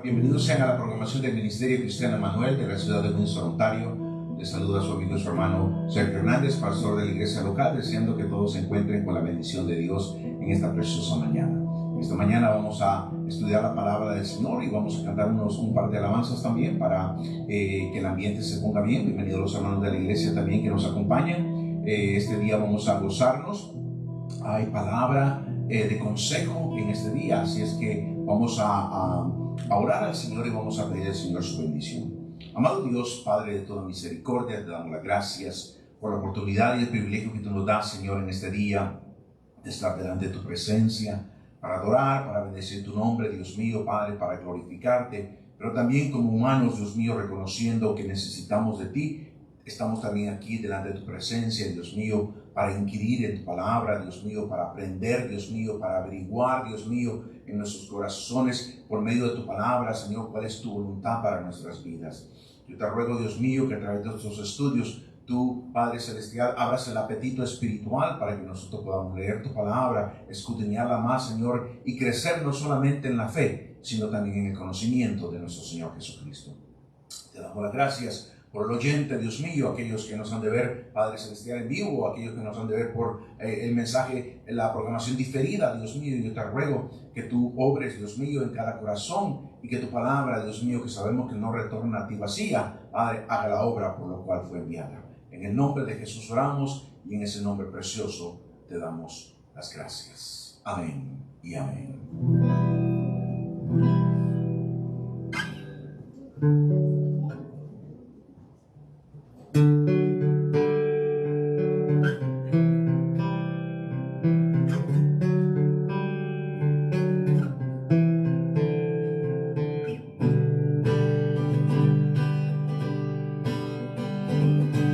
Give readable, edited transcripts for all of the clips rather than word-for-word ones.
Bienvenidos sean a la programación del Ministerio Cristiano Emanuel de la ciudad de Windsor, Ontario. Les saluda a su amigo y su hermano Sergio Hernández, pastor de la iglesia local, deseando que todos se encuentren con la bendición de Dios en esta preciosa mañana. Esta mañana vamos a estudiar la palabra del Señor y vamos a cantar un par de alabanzas también para que el ambiente se ponga bien. Bienvenidos los hermanos de la iglesia también que nos acompañan. Este día vamos a gozarnos. Hay palabra de consejo en este día, así es que vamos a orar al Señor y vamos a pedir al Señor su bendición. Amado Dios, Padre de toda misericordia, te damos las gracias por la oportunidad y el privilegio que tú nos das, Señor, en este día de estar delante de tu presencia, para adorar, para bendecir tu nombre, Dios mío, Padre, para glorificarte, pero también como humanos, Dios mío, reconociendo que necesitamos de ti. Estamos también aquí delante de tu presencia, Dios mío, para inquirir en tu palabra, Dios mío, para aprender, Dios mío, para averiguar, Dios mío, en nuestros corazones, por medio de tu palabra, Señor, cuál es tu voluntad para nuestras vidas. Yo te ruego, Dios mío, que a través de estos estudios, tú, Padre Celestial, abras el apetito espiritual para que nosotros podamos leer tu palabra, escudriñarla más, Señor, y crecer no solamente en la fe, sino también en el conocimiento de nuestro Señor Jesucristo. Te damos las gracias por el oyente, Dios mío, aquellos que nos han de ver, Padre Celestial, en vivo, aquellos que nos han de ver por el mensaje, la programación diferida, Dios mío. Y yo te ruego que tú obres, Dios mío, en cada corazón y que tu palabra, Dios mío, que sabemos que no retorna a ti vacía, Padre, haga la obra por la cual fue enviada. En el nombre de Jesús oramos y en ese nombre precioso te damos las gracias. Amén y amén.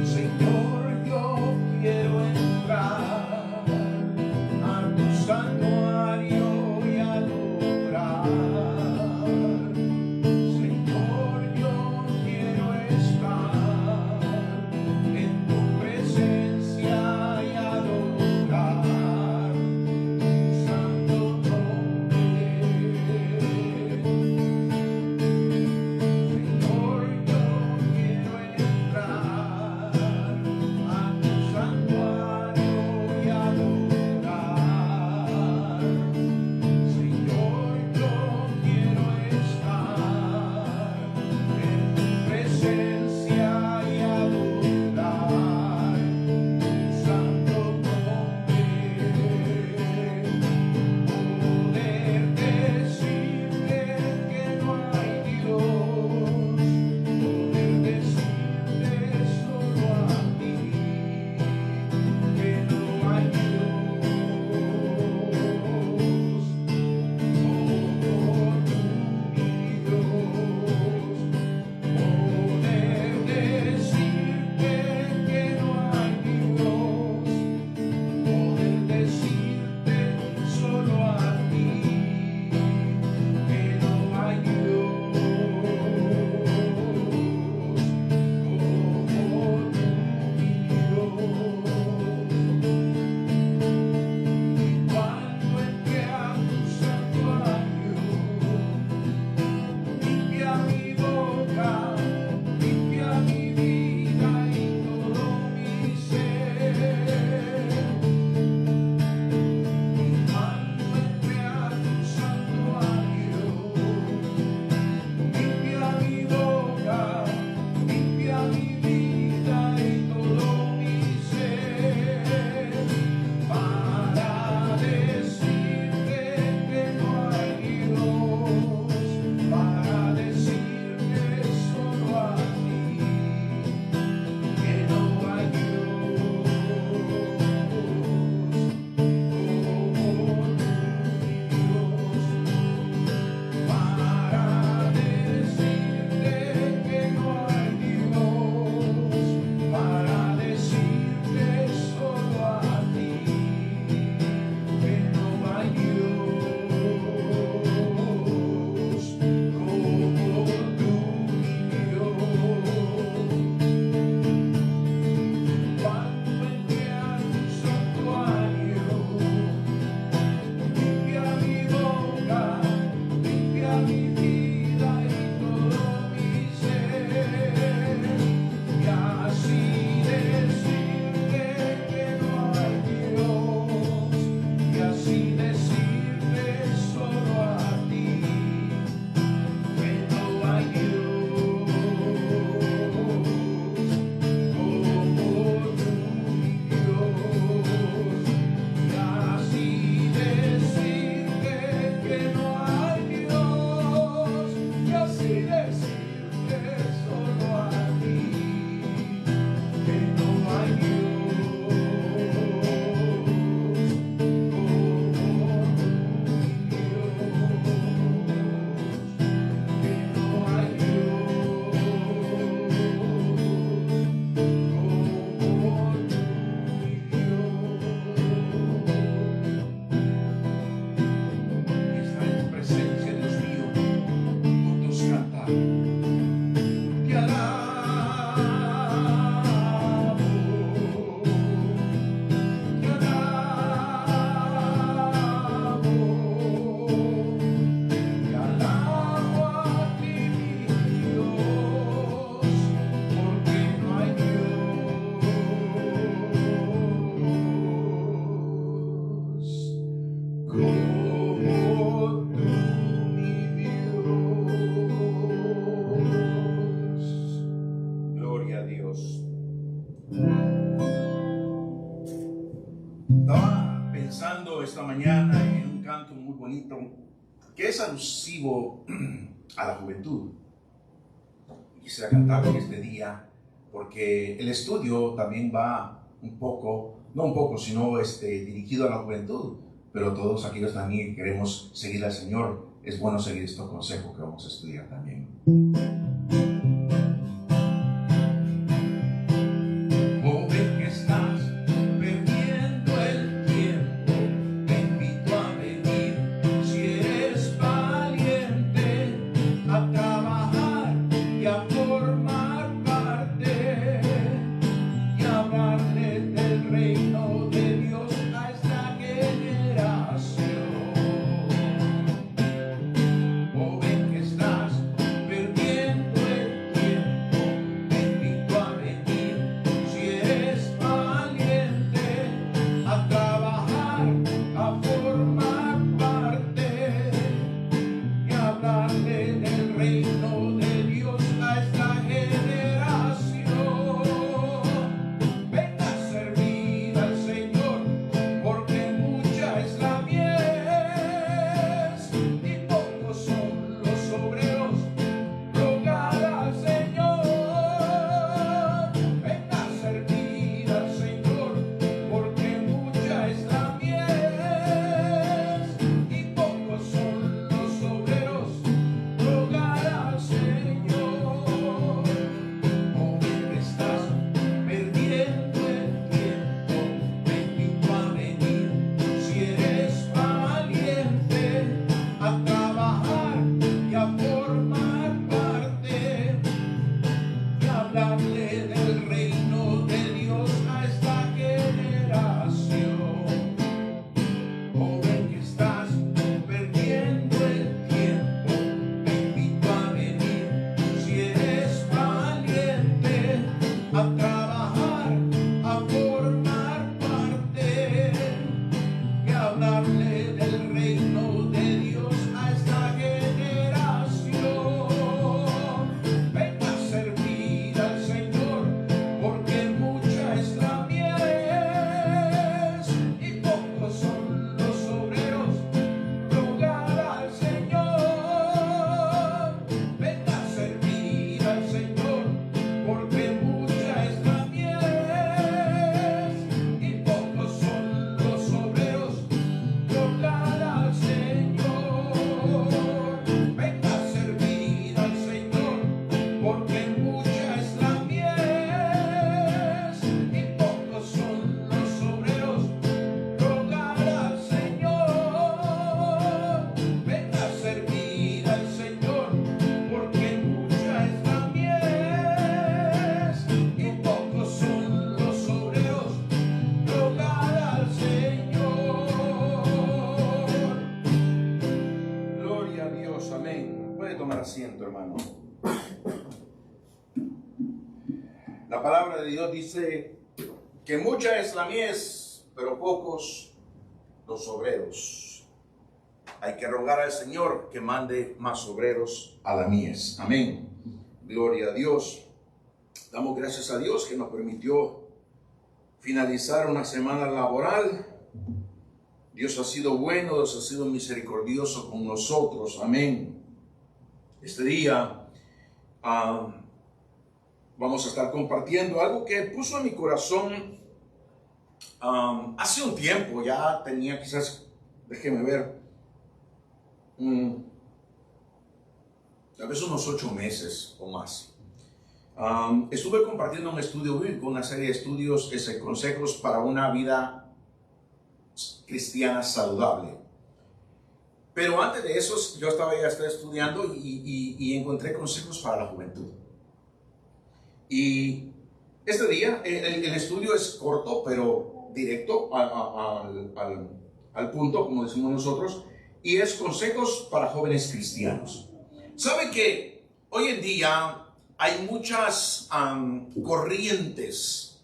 Señor, yo esta mañana en un canto muy bonito que es alusivo a la juventud. Quisiera cantarlo en este día porque el estudio también va un poco, no un poco, sino dirigido a la juventud, pero todos aquellos también que queremos seguir al Señor, es bueno seguir estos consejos que vamos a estudiar también. Asiento, hermano. La palabra de Dios dice que mucha es la mies, pero pocos los obreros. Hay que rogar al Señor que mande más obreros a la mies. Amén. Gloria a Dios. Damos gracias a Dios que nos permitió finalizar una semana laboral. Dios ha sido bueno, Dios ha sido misericordioso con nosotros. Amén. Este día vamos a estar compartiendo algo que puso en mi corazón hace un tiempo. Ya tenía quizás, déjeme ver, tal vez unos 8 meses o más. Estuve compartiendo un estudio bíblico, una serie de estudios, consejos para una vida cristiana saludable. Pero antes de eso, yo estaba estudiando y encontré consejos para la juventud. Y este día, el estudio es corto, pero directo al punto, como decimos nosotros, y es consejos para jóvenes cristianos. ¿Sabe que hoy en día hay muchas corrientes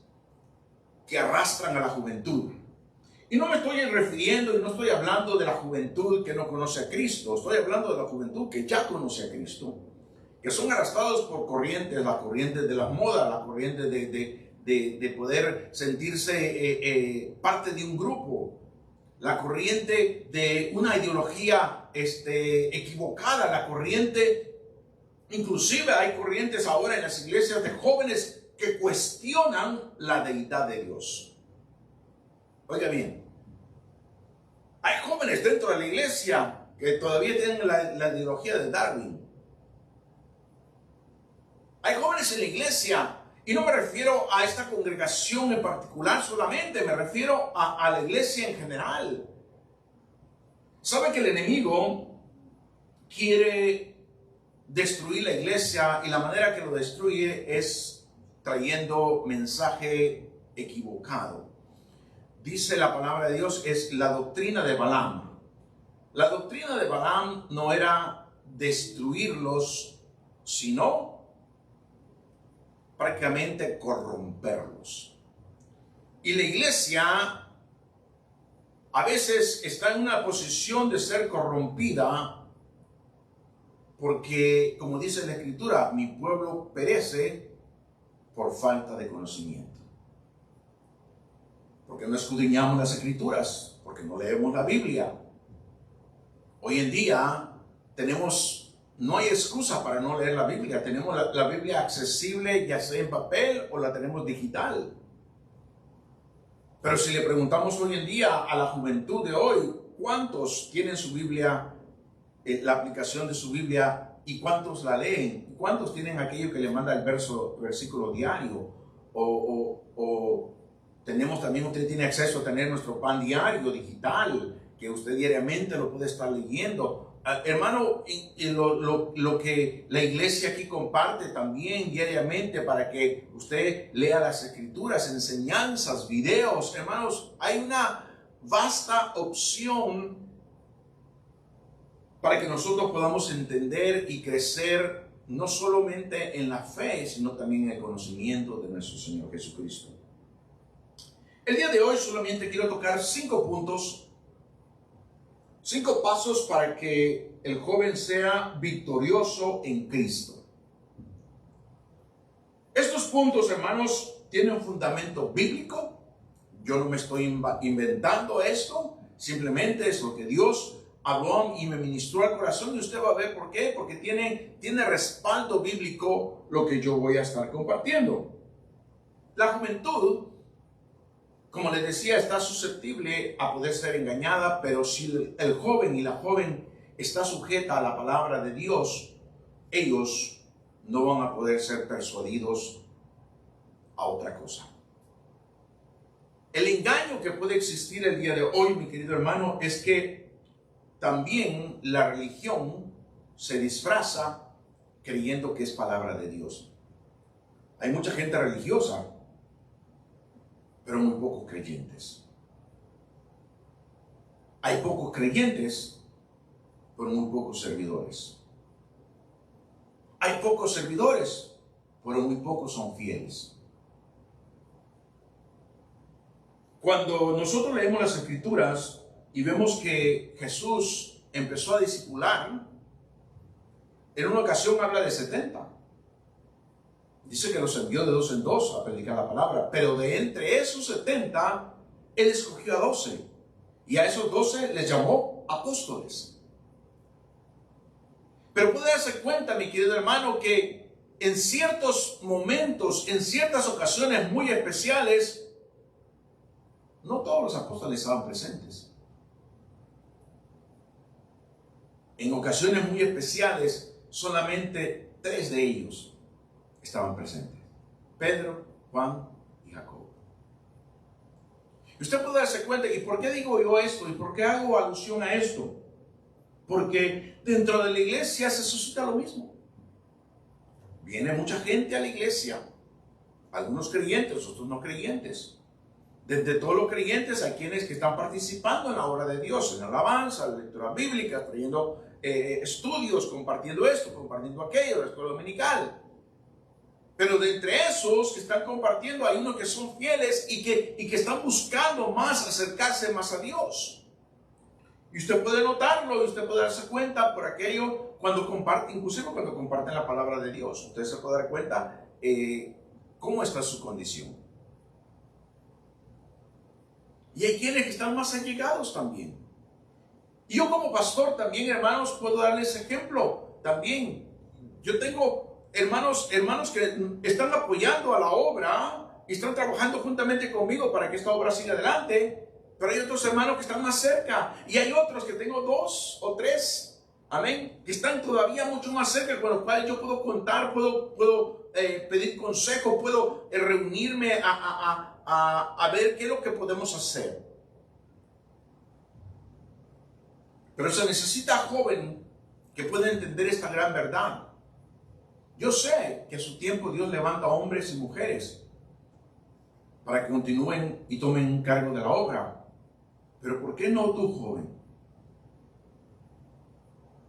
que arrastran a la juventud? Y no me estoy refiriendo y no estoy hablando de la juventud que no conoce a Cristo. Estoy hablando de la juventud que ya conoce a Cristo. Que son arrastrados por corrientes, las corrientes de las modas, las corrientes de poder sentirse parte de un grupo. la corriente de una ideología equivocada, la corriente, inclusive hay corrientes ahora en las iglesias de jóvenes que cuestionan la deidad de Dios. Oiga bien, hay jóvenes dentro de la iglesia que todavía tienen la ideología de Darwin. Hay jóvenes en la iglesia, y no me refiero a esta congregación en particular solamente, me refiero a la iglesia en general. ¿Sabe que el enemigo quiere destruir la iglesia y la manera que lo destruye es trayendo mensaje equivocado? Dice la palabra de Dios, es la doctrina de Balaam. La doctrina de Balaam no era destruirlos, sino prácticamente corromperlos. Y la iglesia a veces está en una posición de ser corrompida porque, como dice la Escritura, mi pueblo perece por falta de conocimiento. Porque no escudriñamos las Escrituras, porque no leemos la Biblia. Hoy en día no hay excusa para no leer la Biblia. Tenemos la Biblia accesible, ya sea en papel o la tenemos digital. Pero si le preguntamos hoy en día a la juventud de hoy, ¿cuántos tienen su Biblia, la aplicación de su Biblia, y cuántos la leen? ¿Cuántos tienen aquello que le manda el versículo diario? O tenemos también, usted tiene acceso a tener nuestro pan diario digital, que usted diariamente lo puede estar leyendo. Hermano, lo que la iglesia aquí comparte también diariamente para que usted lea las Escrituras, enseñanzas, videos. Hermanos, hay una vasta opción para que nosotros podamos entender y crecer no solamente en la fe, sino también en el conocimiento de nuestro Señor Jesucristo. El día de hoy solamente quiero tocar 5 puntos, 5 pasos para que el joven sea victorioso en Cristo. Estos puntos, hermanos, tienen un fundamento bíblico. Yo no me estoy inventando esto, simplemente es lo que Dios habló y me ministró al corazón, y usted va a ver por qué, porque tiene respaldo bíblico lo que yo voy a estar compartiendo. La juventud, como les decía, está susceptible a poder ser engañada, pero si el joven y la joven está sujeta a la palabra de Dios, ellos no van a poder ser persuadidos a otra cosa. El engaño que puede existir el día de hoy, mi querido hermano, es que también la religión se disfraza creyendo que es palabra de Dios. Hay mucha gente religiosa, pero muy pocos creyentes. Hay pocos creyentes, pero muy pocos servidores. Hay pocos servidores, pero muy pocos son fieles. Cuando nosotros leemos las Escrituras y vemos que Jesús empezó a discipular, en una ocasión habla de 70. Dice que los envió de 2 en 2 a predicar la palabra, pero de entre esos 70, Él escogió a 12. Y a esos 12 les llamó apóstoles. Pero puede darse cuenta, mi querido hermano, que en ciertos momentos, en ciertas ocasiones muy especiales, no todos los apóstoles estaban presentes. En ocasiones muy especiales, solamente 3 de ellos estaban presentes: Pedro, Juan y Jacobo. Y usted puede darse cuenta, ¿y por qué digo yo esto? ¿Y por qué hago alusión a esto? Porque dentro de la iglesia se suscita lo mismo. Viene mucha gente a la iglesia, algunos creyentes, otros no creyentes. Desde todos los creyentes hay quienes que están participando en la obra de Dios, en alabanza, en lectura bíblica, trayendo estudios, compartiendo esto, compartiendo aquello, la escuela dominical. Pero de entre esos que están compartiendo hay unos que son fieles y que están buscando más acercarse más a Dios. Y usted puede notarlo y usted puede darse cuenta por aquello cuando comparten, inclusive cuando comparten la palabra de Dios. Usted se puede dar cuenta cómo está su condición. Y hay quienes que están más allegados también. Y yo como pastor también, hermanos, puedo darles ejemplo también. Yo tengo hermanos que están apoyando a la obra y están trabajando juntamente conmigo para que esta obra siga adelante. Pero hay otros hermanos que están más cerca. Y hay otros que tengo 2 o 3, amén, que están todavía mucho más cerca, con los cuales yo puedo contar, puedo pedir consejo, puedo reunirme a ver qué es lo que podemos hacer. Pero se necesita joven que pueda entender esta gran verdad. Yo sé que a su tiempo Dios levanta hombres y mujeres para que continúen y tomen un cargo de la obra. Pero ¿por qué no tú, joven?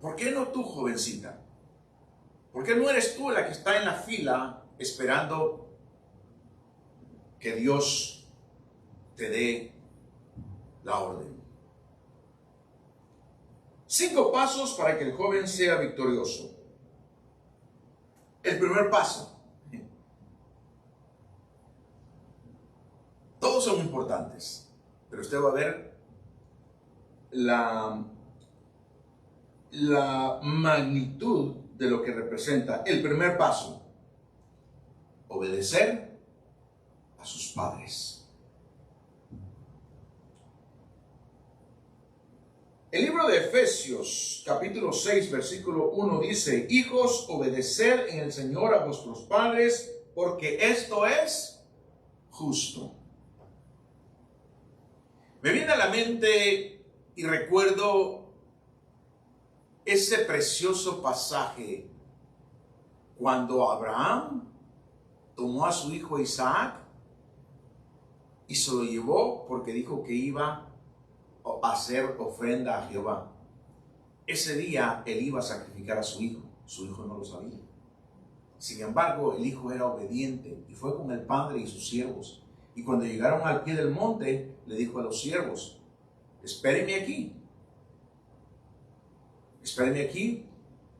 ¿Por qué no tú, jovencita? ¿Por qué no eres tú la que está en la fila esperando que Dios te dé la orden? 5 pasos para que el joven sea victorioso. El primer paso. Todos son importantes, pero usted va a ver la magnitud de lo que representa. El primer paso: obedecer a sus padres. El libro de Efesios, capítulo 6, versículo 1 dice: hijos, obedeced en el Señor a vuestros padres, porque esto es justo. Me viene a la mente y recuerdo ese precioso pasaje cuando Abraham tomó a su hijo Isaac y se lo llevó porque dijo que iba a hacer ofrenda a Jehová. Ese día él iba a sacrificar a su hijo no lo sabía. Sin embargo, el hijo era obediente y fue con el padre y sus siervos. Y cuando llegaron al pie del monte, le dijo a los siervos: espérenme aquí,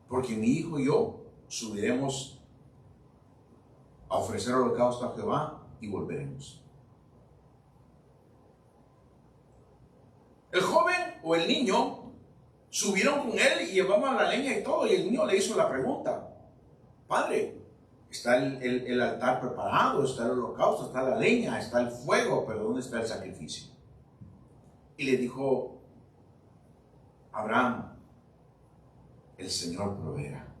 porque mi hijo y yo subiremos a ofrecer holocausto a Jehová y volveremos. El joven o el niño subieron con él y llevaban la leña y todo, y el niño le hizo la pregunta: padre, está el altar preparado, está el holocausto, está la leña, está el fuego, pero ¿dónde está el sacrificio? Y le dijo Abraham: el Señor proveerá.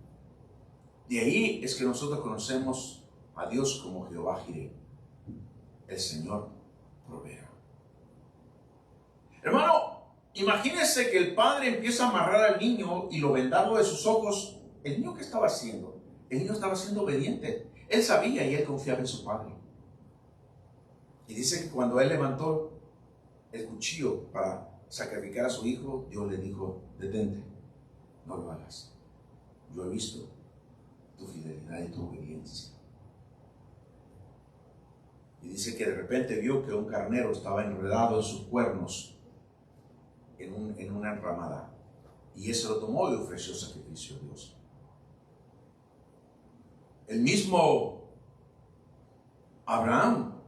De ahí es que nosotros conocemos a Dios como Jehová Jireh. El Señor proveerá. Hermano, imagínese que el padre empieza a amarrar al niño y lo vendarlo de sus ojos. ¿El niño qué estaba haciendo? El niño estaba siendo obediente. Él sabía y él confiaba en su padre. Y dice que cuando él levantó el cuchillo para sacrificar a su hijo, Dios le dijo: detente, no lo hagas. Yo he visto tu fidelidad y tu obediencia. Y dice que de repente vio que un carnero estaba enredado en sus cuernos en una enramada. Y ese lo tomó y ofreció sacrificio a Dios. El mismo Abraham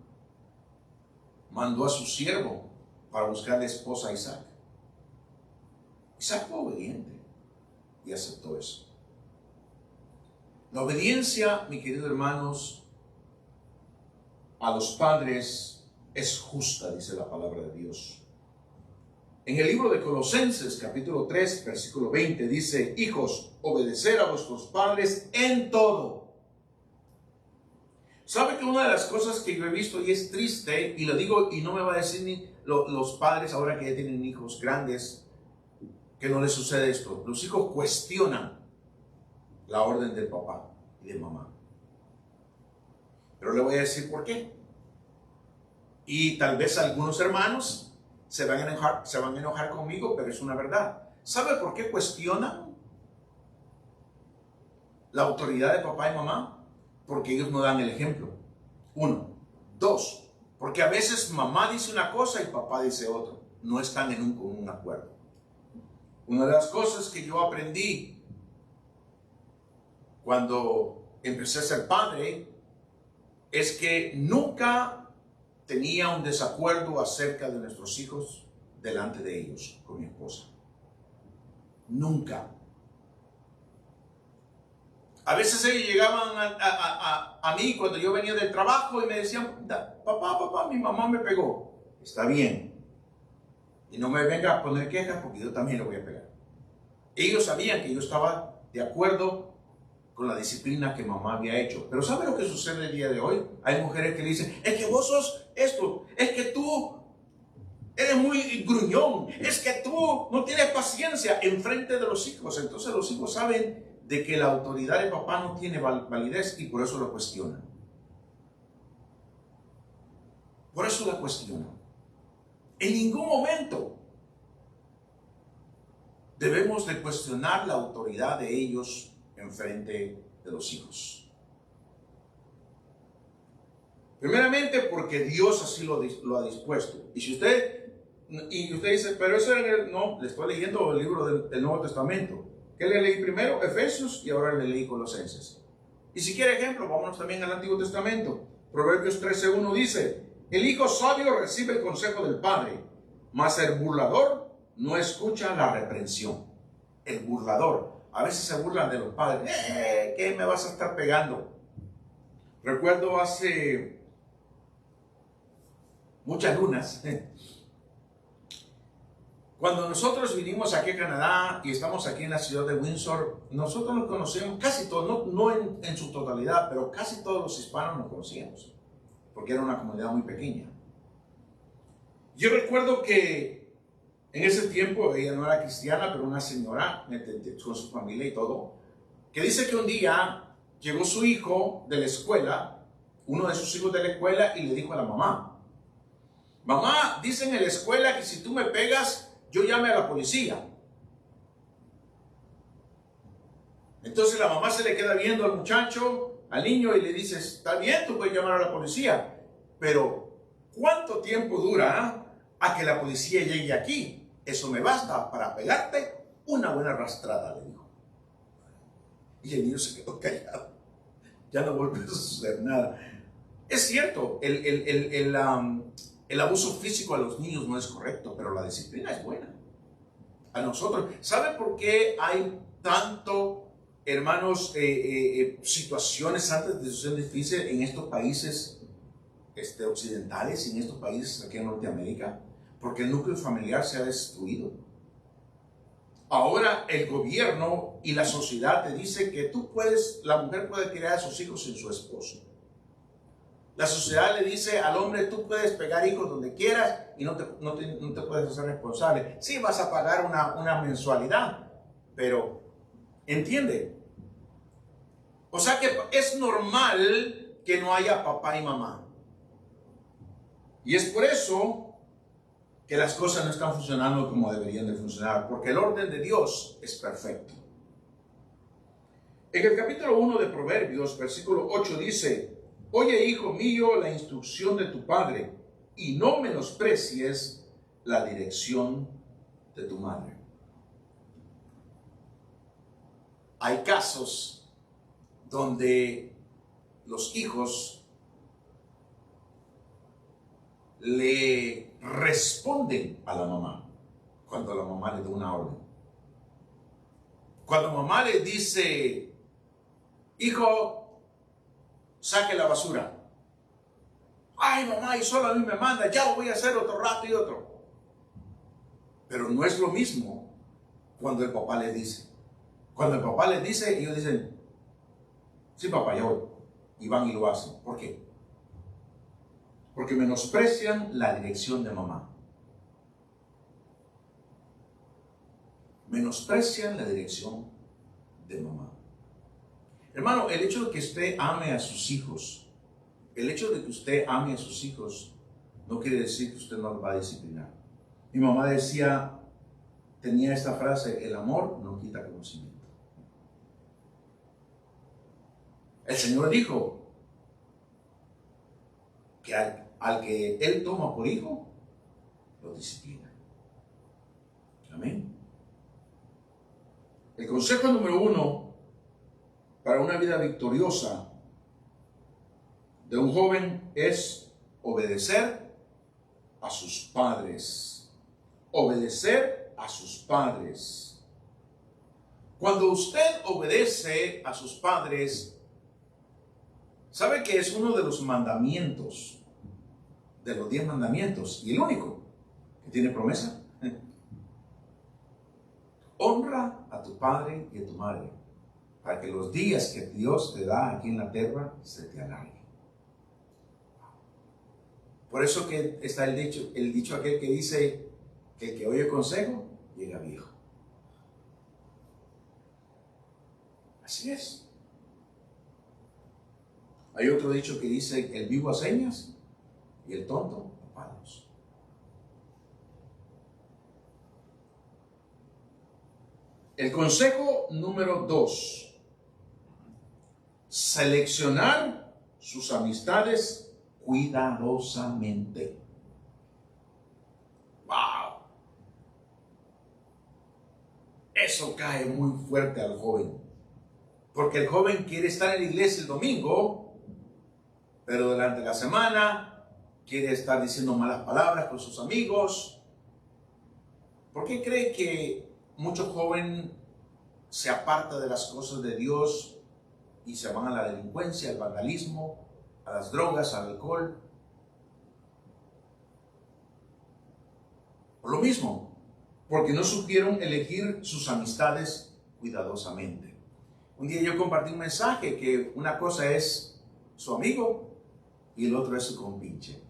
mandó a su siervo para buscarle esposa a Isaac. Isaac fue obediente y aceptó eso. La obediencia, mis queridos hermanos, a los padres es justa, dice la palabra de Dios. En el libro de Colosenses, capítulo 3, versículo 20, dice: hijos, obedecer a vuestros padres en todo. ¿Sabe que una de las cosas que yo he visto, y es triste, y lo digo y no me va a decir ni los padres ahora que ya tienen hijos grandes, que no les sucede esto? Los hijos cuestionan la orden del papá y de mamá. Pero le voy a decir por qué. Y tal vez algunos hermanos se van a enojar conmigo, pero es una verdad. ¿Sabe por qué cuestionan la autoridad de papá y mamá? Porque ellos no dan el ejemplo. 1. 2. Porque a veces mamá dice una cosa y papá dice otra. No están en un común acuerdo. Una de las cosas que yo aprendí cuando empecé a ser padre es que nunca tenía un desacuerdo acerca de nuestros hijos delante de ellos con mi esposa. Nunca. A veces ellos llegaban a mí cuando yo venía del trabajo y me decían, papá, mi mamá me pegó. Está bien. Y no me venga a poner quejas porque yo también le voy a pegar. Ellos sabían que yo estaba de acuerdo con la disciplina que mamá había hecho. Pero ¿sabe lo que sucede el día de hoy? Hay mujeres que le dicen, es que vos sos esto, es que tú eres muy gruñón, es que tú no tienes paciencia en frente de los hijos. Entonces los hijos saben de que la autoridad de papá no tiene validez y por eso lo cuestionan. Por eso la cuestionan. En ningún momento debemos de cuestionar la autoridad de ellos en frente de los hijos. Primeramente porque Dios así lo ha dispuesto. Y si usted dice, pero eso era no, le estoy leyendo el libro del Nuevo Testamento. ¿Qué le leí primero? Efesios, y ahora le leí Colosenses. Y si quiere ejemplo, vámonos también al Antiguo Testamento. Proverbios 13:1 dice, el hijo sabio recibe el consejo del padre, mas el burlador no escucha la reprensión. El burlador. A veces se burlan de los padres. ¿Qué me vas a estar pegando? Recuerdo hace muchas lunas, cuando nosotros vinimos aquí a Canadá y estamos aquí en la ciudad de Windsor, nosotros nos conocíamos casi todos, no en su totalidad, pero casi todos los hispanos nos conocíamos, porque era una comunidad muy pequeña. Yo recuerdo que en ese tiempo, ella no era cristiana, pero una señora con su familia y todo, que dice que un día llegó su hijo de la escuela, uno de sus hijos de la escuela, y le dijo a la mamá, mamá, dicen en la escuela que si tú me pegas, yo llame a la policía. Entonces la mamá se le queda viendo al muchacho, al niño, y le dice, está bien, tú puedes llamar a la policía, pero ¿cuánto tiempo dura a que la policía llegue aquí? Eso me basta para pegarte una buena arrastrada, le dijo. Y el niño se quedó callado. Ya no volvió a suceder nada. Es cierto, el abuso físico a los niños no es correcto, pero la disciplina es buena. A nosotros, ¿sabe por qué hay tanto, hermanos, situaciones antes de situaciones difíciles en estos países occidentales y en estos países aquí en Norteamérica? Porque el núcleo familiar se ha destruido. Ahora el gobierno y la sociedad te dice que la mujer puede criar a sus hijos sin su esposo. La sociedad le dice al hombre, tú puedes pegar hijos donde quieras y no te puedes hacer responsable. Sí, vas a pagar una mensualidad, pero ¿entiende? O sea que es normal que no haya papá y mamá. Y es por eso que las cosas no están funcionando como deberían de funcionar, porque el orden de Dios es perfecto. En el capítulo 1 de Proverbios, versículo 8 dice, oye, hijo mío, la instrucción de tu padre, y no menosprecies la dirección de tu madre. Hay casos donde los hijos le responden a la mamá cuando la mamá le da una orden. Cuando mamá le dice, hijo, saque la basura. Ay, mamá, y solo a mí me manda, ya lo voy a hacer otro rato y otro. Pero no es lo mismo cuando el papá le dice. Cuando el papá les dice, ellos dicen, sí, papá, ya voy. Y van y lo hacen. ¿Por qué? Porque menosprecian la dirección de mamá. Menosprecian la dirección de mamá. Hermano, el hecho de que usted ame a sus hijos, no quiere decir que usted no los va a disciplinar. Mi mamá tenía esta frase, el amor no quita conocimiento. El Señor dijo que al que Él toma por hijo, lo disciplina. Amén. El consejo número 1 para una vida victoriosa de un joven es obedecer a sus padres. Obedecer a sus padres. Cuando usted obedece a sus padres, ¿sabe que es uno de los mandamientos, de los 10 mandamientos, y el único que tiene promesa? Honra a tu padre y a tu madre, para que los días que Dios te da aquí en la tierra se te alarguen. Por eso que está el dicho aquel que dice que el que oye consejo llega viejo. Así es. Hay otro dicho que dice: el vivo a señas y el tonto a palos. El consejo número 2: seleccionar sus amistades cuidadosamente. ¡Wow! Eso cae muy fuerte al joven. Porque el joven quiere estar en la iglesia el domingo, pero durante la semana quiere estar diciendo malas palabras con sus amigos. ¿Por qué cree que mucho joven se aparta de las cosas de Dios y se van a la delincuencia, al vandalismo, a las drogas, al alcohol? Por lo mismo, porque no supieron elegir sus amistades cuidadosamente. Un día yo compartí un mensaje que una cosa es su amigo y el otro es su compinche.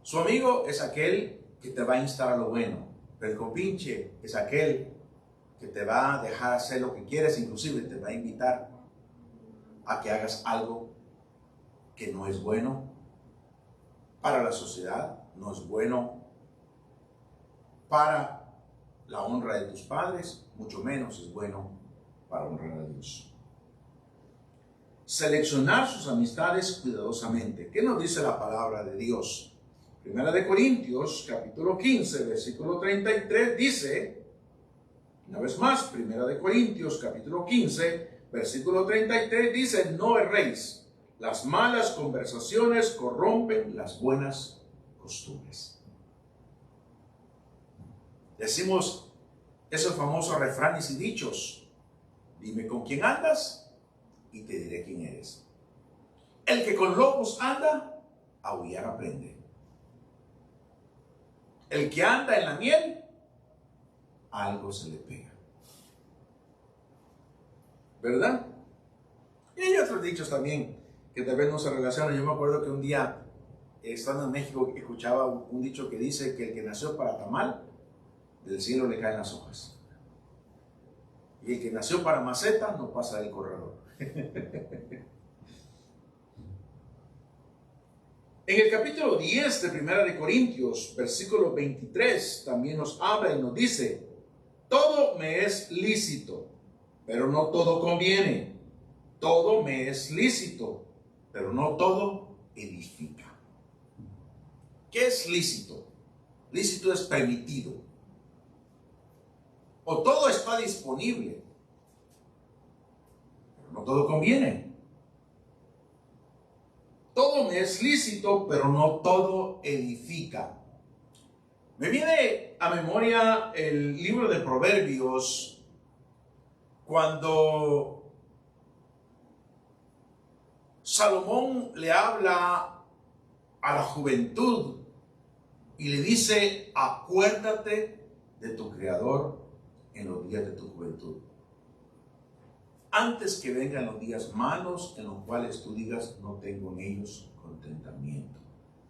Su amigo es aquel que te va a instar a lo bueno, pero el compinche es aquel que te va a dejar hacer lo que quieres, inclusive te va a invitar a que hagas algo que no es bueno para la sociedad, no es bueno para la honra de tus padres, mucho menos es bueno para honrar a Dios. Seleccionar sus amistades cuidadosamente. ¿Qué nos dice la palabra de Dios? Primera de Corintios, capítulo 15, versículo 33, dice, una vez más, Primera de Corintios, capítulo 15, versículo 33, dice: no erréis, las malas conversaciones corrompen las buenas costumbres. Decimos esos famosos refranes y dichos: dime con quién andas y te diré quién eres. El que con lobos anda, a aullar aprende. El que anda en la miel, algo se le pega. ¿Verdad? Y hay otros dichos también que tal vez no se relacionan. Yo me acuerdo que un día, estando en México, escuchaba un dicho que dice que el que nació para tamal, del cielo le caen las hojas. Y el que nació para maceta no pasa del corredor. En el capítulo 10 de Primera de Corintios, versículo 23, también nos habla y nos dice: todo me es lícito, pero no todo conviene. Todo me es lícito, pero no todo edifica. ¿Qué es lícito? Lícito es permitido. O todo está disponible, pero no todo conviene. Todo me es lícito, pero no todo edifica. Me viene a memoria el libro de Proverbios, cuando Salomón le habla a la juventud y le dice: acuérdate de tu Creador en los días de tu juventud, antes que vengan los días malos en los cuales tú digas: no tengo en ellos contentamiento.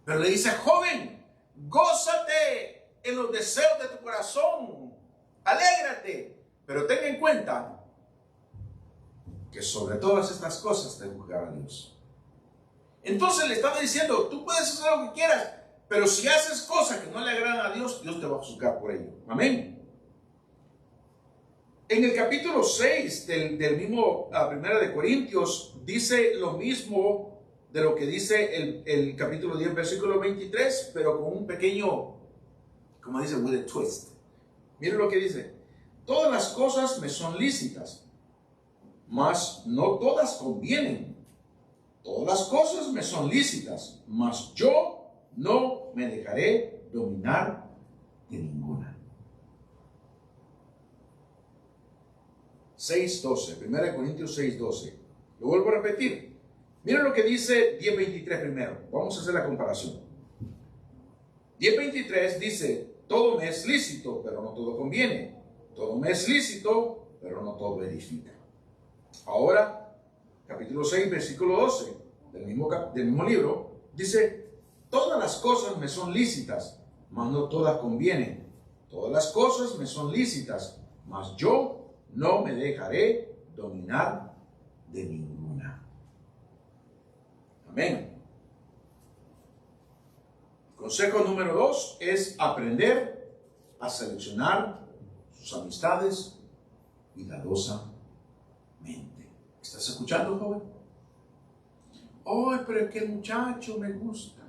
Pero le dice: joven, gózate en los deseos de tu corazón, alégrate, pero ten en cuenta que sobre todas estas cosas te juzgará Dios. Entonces le estaba diciendo: tú puedes hacer lo que quieras, pero si haces cosas que no le agradan a Dios, Dios te va a juzgar por ello. Amén. En el capítulo 6 del mismo Primera de Corintios dice lo mismo de lo que dice el capítulo 10, versículo 23, pero con un pequeño, como dice, with a twist. Miren lo que dice: todas las cosas me son lícitas, mas no todas convienen. Todas las cosas me son lícitas, mas yo no me dejaré dominar de ninguna. 6:12, 1 Corintios 6:12. Lo vuelvo a repetir. Miren lo que dice 10:23 primero. Vamos a hacer la comparación. 10:23 dice, todo me es lícito, pero no todo conviene. Todo me es lícito, pero no todo edifica. Ahora, capítulo 6, versículo 12 del mismo libro, dice, todas las cosas me son lícitas, mas no todas convienen. Todas las cosas me son lícitas, mas yo no me dejaré dominar de ninguna. Amén. Consejo número 2 es aprender a seleccionar sus amistades cuidadosamente. ¿Estás escuchando, joven? Oh, pero es que el muchacho me gusta.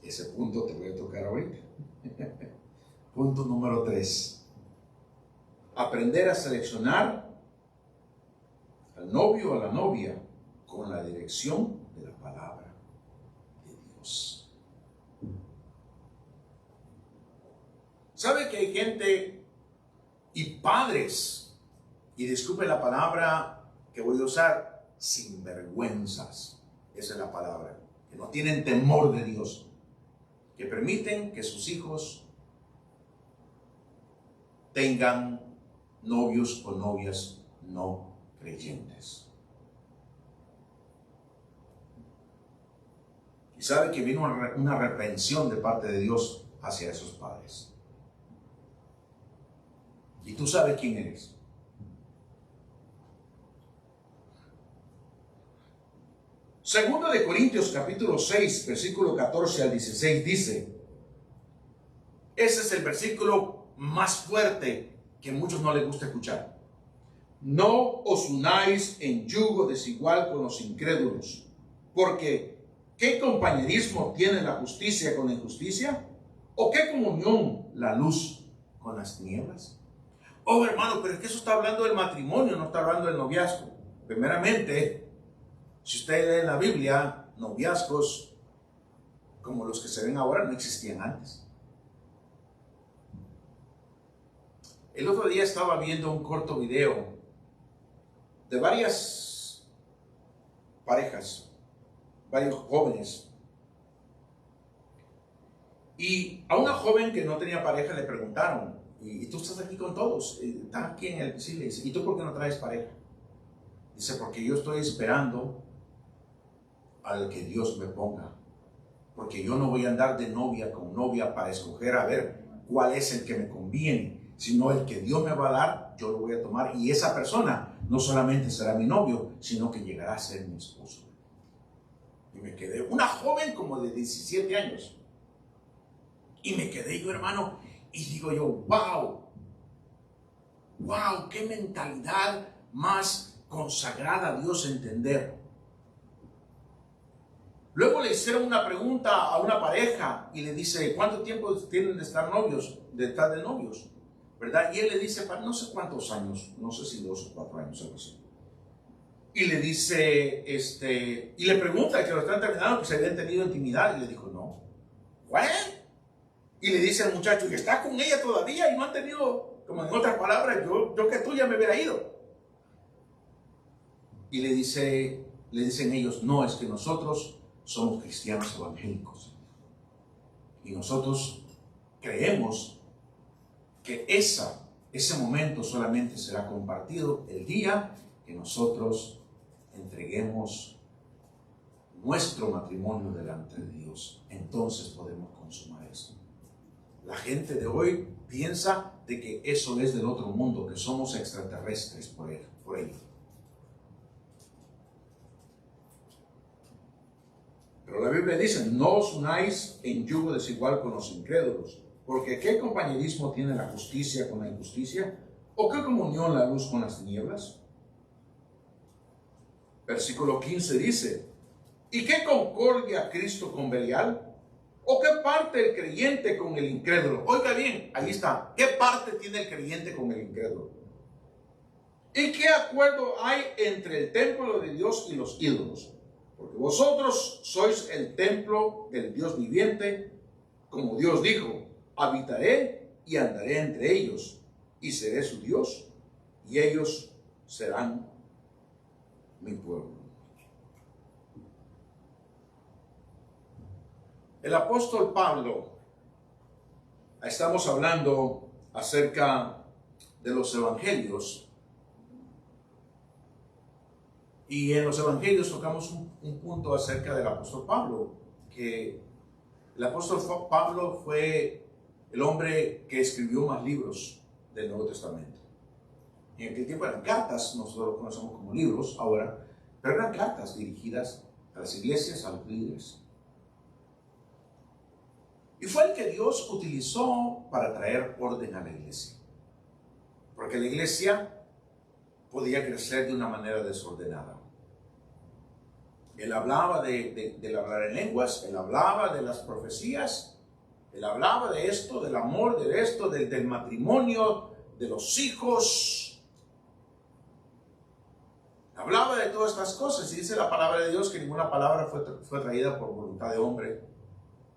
Ese punto te voy a tocar ahorita. Punto número 3. Aprender a seleccionar al novio o a la novia con la dirección de la palabra de Dios. ¿Sabe que hay gente y padres, y disculpe la palabra que voy a usar, sinvergüenzas? Esa es la palabra. Que no tienen temor de Dios. Que permiten que sus hijos tengan novios o novias no creyentes. Y sabe que vino una reprensión de parte de Dios hacia esos padres. Y tú sabes quién eres. Segundo de Corintios capítulo 6, versículo 14 al 16 dice, ese es el versículo más fuerte que a muchos no les gusta escuchar. No os unáis en yugo desigual con los incrédulos, porque ¿qué compañerismo tiene la justicia con la injusticia? ¿O qué comunión la luz con las tinieblas? Oh, hermano, pero es que eso está hablando del matrimonio, no está hablando del noviazgo. Primeramente, si usted lee en la Biblia, noviazgos como los que se ven ahora no existían antes. El otro día estaba viendo un corto video de varias parejas, varios jóvenes. Y a una joven que no tenía pareja le preguntaron, y tú estás aquí con todos, estás aquí en el... Sí, le dice, ¿y tú por qué no traes pareja? Dice, porque yo estoy esperando al que Dios me ponga. Porque yo no voy a andar de novia con novia para escoger a ver cuál es el que me conviene, sino el que Dios me va a dar, yo lo voy a tomar. Y esa persona no solamente será mi novio, sino que llegará a ser mi esposo. Y me quedé, una joven como de 17 años. Y me quedé yo, hermano, y digo yo, wow, qué mentalidad más consagrada a Dios entender. Luego le hicieron una pregunta a una pareja y le dice, ¿cuánto tiempo tienen de estar novios, de estar de novios? ¿Verdad? Y él le dice, no sé cuántos años, no sé si 2 o 4 años, algo así. Y le dice, y le pregunta que lo están terminando, que se habían tenido intimidad, y le dijo, no. ¿What? Y le dice al muchacho, que está con ella todavía y no han tenido, como en otras palabras, yo que tú ya me hubiera ido. Y le dicen ellos, no, es que nosotros somos cristianos evangélicos. Y nosotros creemos que ese momento solamente será compartido el día que nosotros entreguemos nuestro matrimonio delante de Dios. Entonces podemos consumar eso. La gente de hoy piensa de que eso es del otro mundo, que somos extraterrestres por ello. Pero la Biblia dice, no os unáis en yugo desigual con los incrédulos, porque ¿qué compañerismo tiene la justicia con la injusticia? ¿O qué comunión la luz con las tinieblas? Versículo 15 dice, ¿y qué concordia Cristo con Belial? ¿O qué parte el creyente con el incrédulo? Oiga bien, ahí está. ¿Qué parte tiene el creyente con el incrédulo? ¿Y qué acuerdo hay entre el templo de Dios y los ídolos? Porque vosotros sois el templo del Dios viviente, como Dios dijo, habitaré y andaré entre ellos, y seré su Dios, y ellos serán mi pueblo. El apóstol Pablo, estamos hablando acerca de los evangelios, y en los evangelios tocamos un punto acerca del apóstol Pablo, que el apóstol Pablo fue el hombre que escribió más libros del Nuevo Testamento. En aquel tiempo eran cartas, nosotros lo conocemos como libros ahora, pero eran cartas dirigidas a las iglesias, a los líderes. Y fue el que Dios utilizó para traer orden a la iglesia. Porque la iglesia podía crecer de una manera desordenada. Él hablaba del hablar en lenguas, él hablaba de las profecías, él hablaba de esto, del amor, de esto, del matrimonio, de los hijos. Hablaba de todas estas cosas y dice la palabra de Dios que ninguna palabra fue traída por voluntad de hombre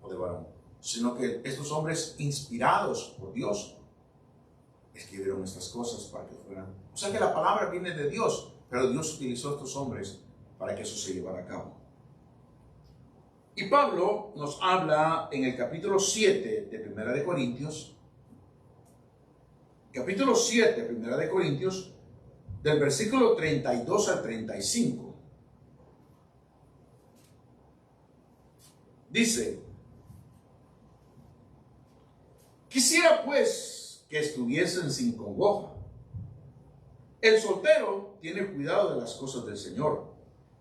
o de varón, sino que estos hombres inspirados por Dios escribieron estas cosas para que fueran. O sea que la palabra viene de Dios, pero Dios utilizó a estos hombres para que eso se llevara a cabo. Y Pablo nos habla en el capítulo 7 de Primera de Corintios, capítulo 7 de Primera de Corintios, del versículo 32 al 35. Dice: quisiera pues que estuviesen sin congoja. El soltero tiene cuidado de las cosas del Señor,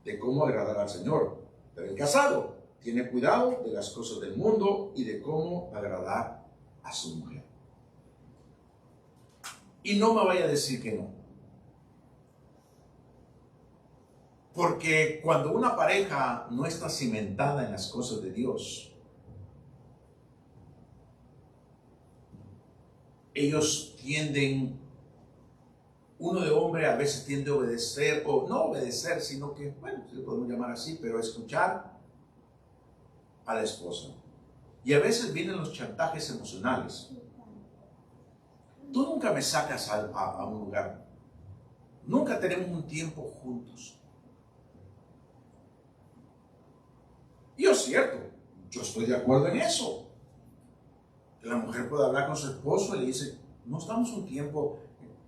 de cómo agradar al Señor, pero el casado tiene cuidado de las cosas del mundo y de cómo agradar a su mujer. Y no me vaya a decir que no. Porque cuando una pareja no está cimentada en las cosas de Dios, ellos tienden, uno de hombre a veces tiende a obedecer, o no obedecer, sino que, bueno, se lo podemos llamar así, pero escuchar a la esposa. Y a veces vienen los chantajes emocionales. Tú nunca me sacas a un lugar. Nunca tenemos un tiempo juntos. Y es cierto, yo estoy de acuerdo en eso. Que la mujer puede hablar con su esposo y le dice, no estamos un tiempo.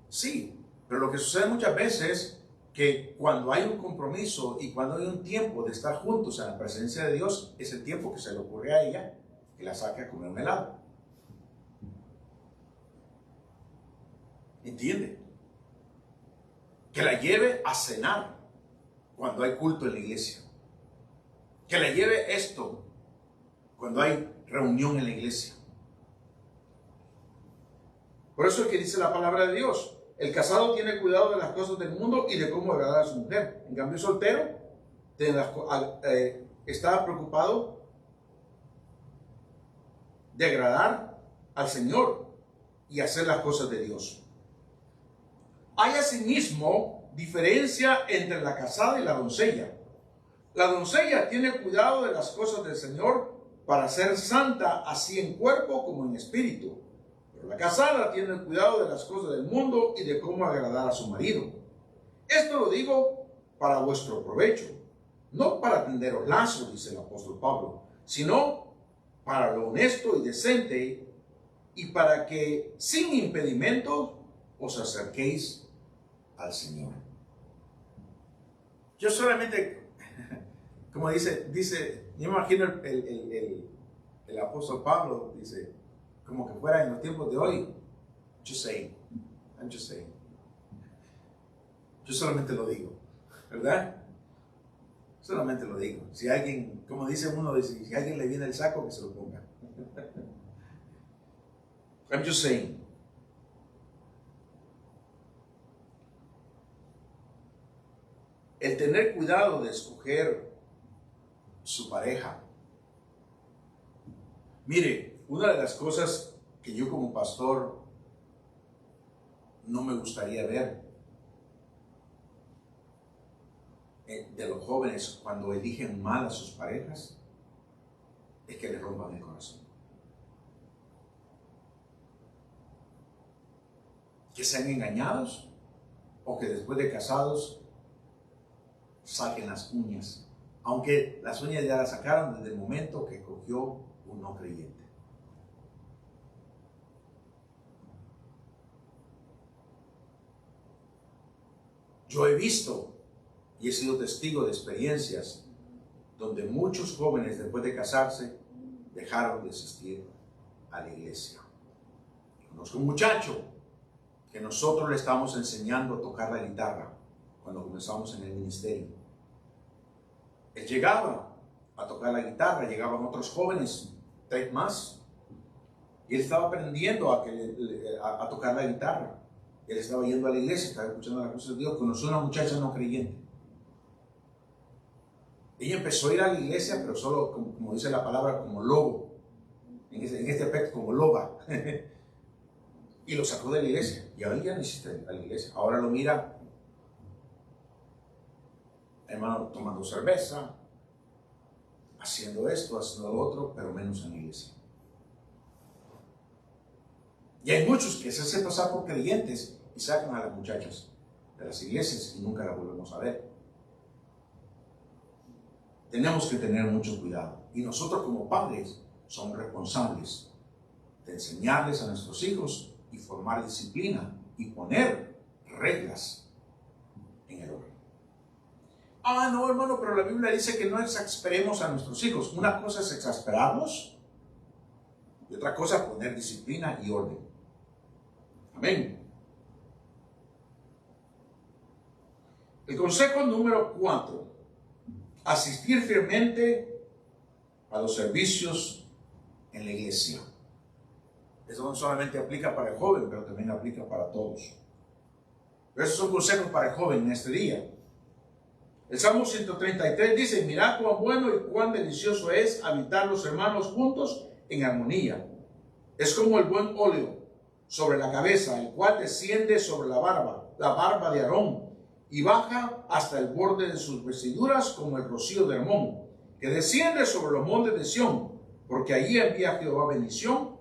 Sí, pero lo que sucede muchas veces que cuando hay un compromiso y cuando hay un tiempo de estar juntos en la presencia de Dios, es el tiempo que se le ocurre a ella que la saque a comer un helado. ¿Entiende? Que la lleve a cenar cuando hay culto en la iglesia. Que la lleve esto cuando hay reunión en la iglesia. Por eso es que dice la palabra de Dios: el casado tiene cuidado de las cosas del mundo y de cómo agradar a su mujer. En cambio, el soltero está preocupado de agradar al Señor y hacer las cosas de Dios. Hay asimismo diferencia entre la casada y la doncella. La doncella tiene cuidado de las cosas del Señor para ser santa, así en cuerpo como en espíritu. Pero la casada tiene cuidado de las cosas del mundo y de cómo agradar a su marido. Esto lo digo para vuestro provecho, no para tenderos lazos, dice el apóstol Pablo, sino para lo honesto y decente, y para que sin impedimento os acerquéis al Señor. Yo solamente, como dice, yo me imagino el apóstol Pablo, dice, como que fuera en los tiempos de hoy, I'm just saying. Yo solamente lo digo, ¿verdad? Solamente lo digo. Si alguien, como dice uno, si alguien le viene el saco, que se lo ponga. I'm just saying. El tener cuidado de escoger su pareja. Mire, una de las cosas que yo como pastor no me gustaría ver de los jóvenes cuando eligen mal a sus parejas es que les rompan el corazón. Que sean engañados o que después de casados saquen las uñas, aunque las uñas ya las sacaron desde el momento que cogió un no creyente. Yo he visto y he sido testigo de experiencias donde muchos jóvenes después de casarse dejaron de asistir a la iglesia. Conozco un muchacho que nosotros le estábamos enseñando a tocar la guitarra cuando comenzamos en el ministerio. Él llegaba a tocar la guitarra, llegaban otros jóvenes, 3 más, y él estaba aprendiendo a tocar la guitarra. Él estaba yendo a la iglesia, estaba escuchando las cosas de Dios. Conoció a una muchacha no creyente. Ella empezó a ir a la iglesia, pero solo, como dice la palabra, como lobo. En este aspecto, como loba. Y lo sacó de la iglesia. Y ahora ya no existe a la iglesia. Ahora lo mira, hermano, tomando cerveza, haciendo esto, haciendo lo otro, pero menos en la iglesia. Y hay muchos que se hacen pasar por creyentes y sacan a las muchachas de las iglesias y nunca las volvemos a ver. Tenemos que tener mucho cuidado. Y nosotros como padres somos responsables de enseñarles a nuestros hijos y formar disciplina y poner reglas en el hogar. Ah, no, hermano, pero la Biblia dice que no exasperemos a nuestros hijos. Una cosa es exasperarlos y otra cosa es poner disciplina y orden. Amén. El consejo número 4. Asistir fielmente a los servicios en la iglesia. Eso no solamente aplica para el joven, pero también aplica para todos. Pero esos son consejos para el joven en este día. El Salmo 133 dice: mirad cuán bueno y cuán delicioso es habitar los hermanos juntos en armonía. Es como el buen óleo sobre la cabeza, el cual desciende sobre la barba de Aarón, y baja hasta el borde de sus vestiduras como el rocío de Hermón, que desciende sobre los montes de Sión, porque allí envía Jehová bendición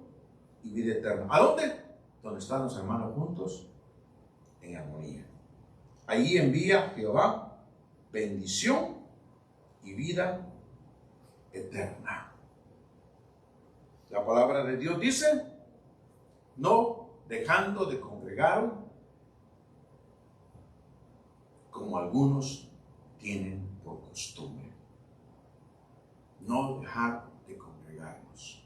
y vida eterna. ¿A dónde? Donde están los hermanos juntos en armonía. Allí envía Jehová bendición y vida eterna. La palabra de Dios dice: no dejando de congregar como algunos tienen por costumbre. No dejar de congregarnos.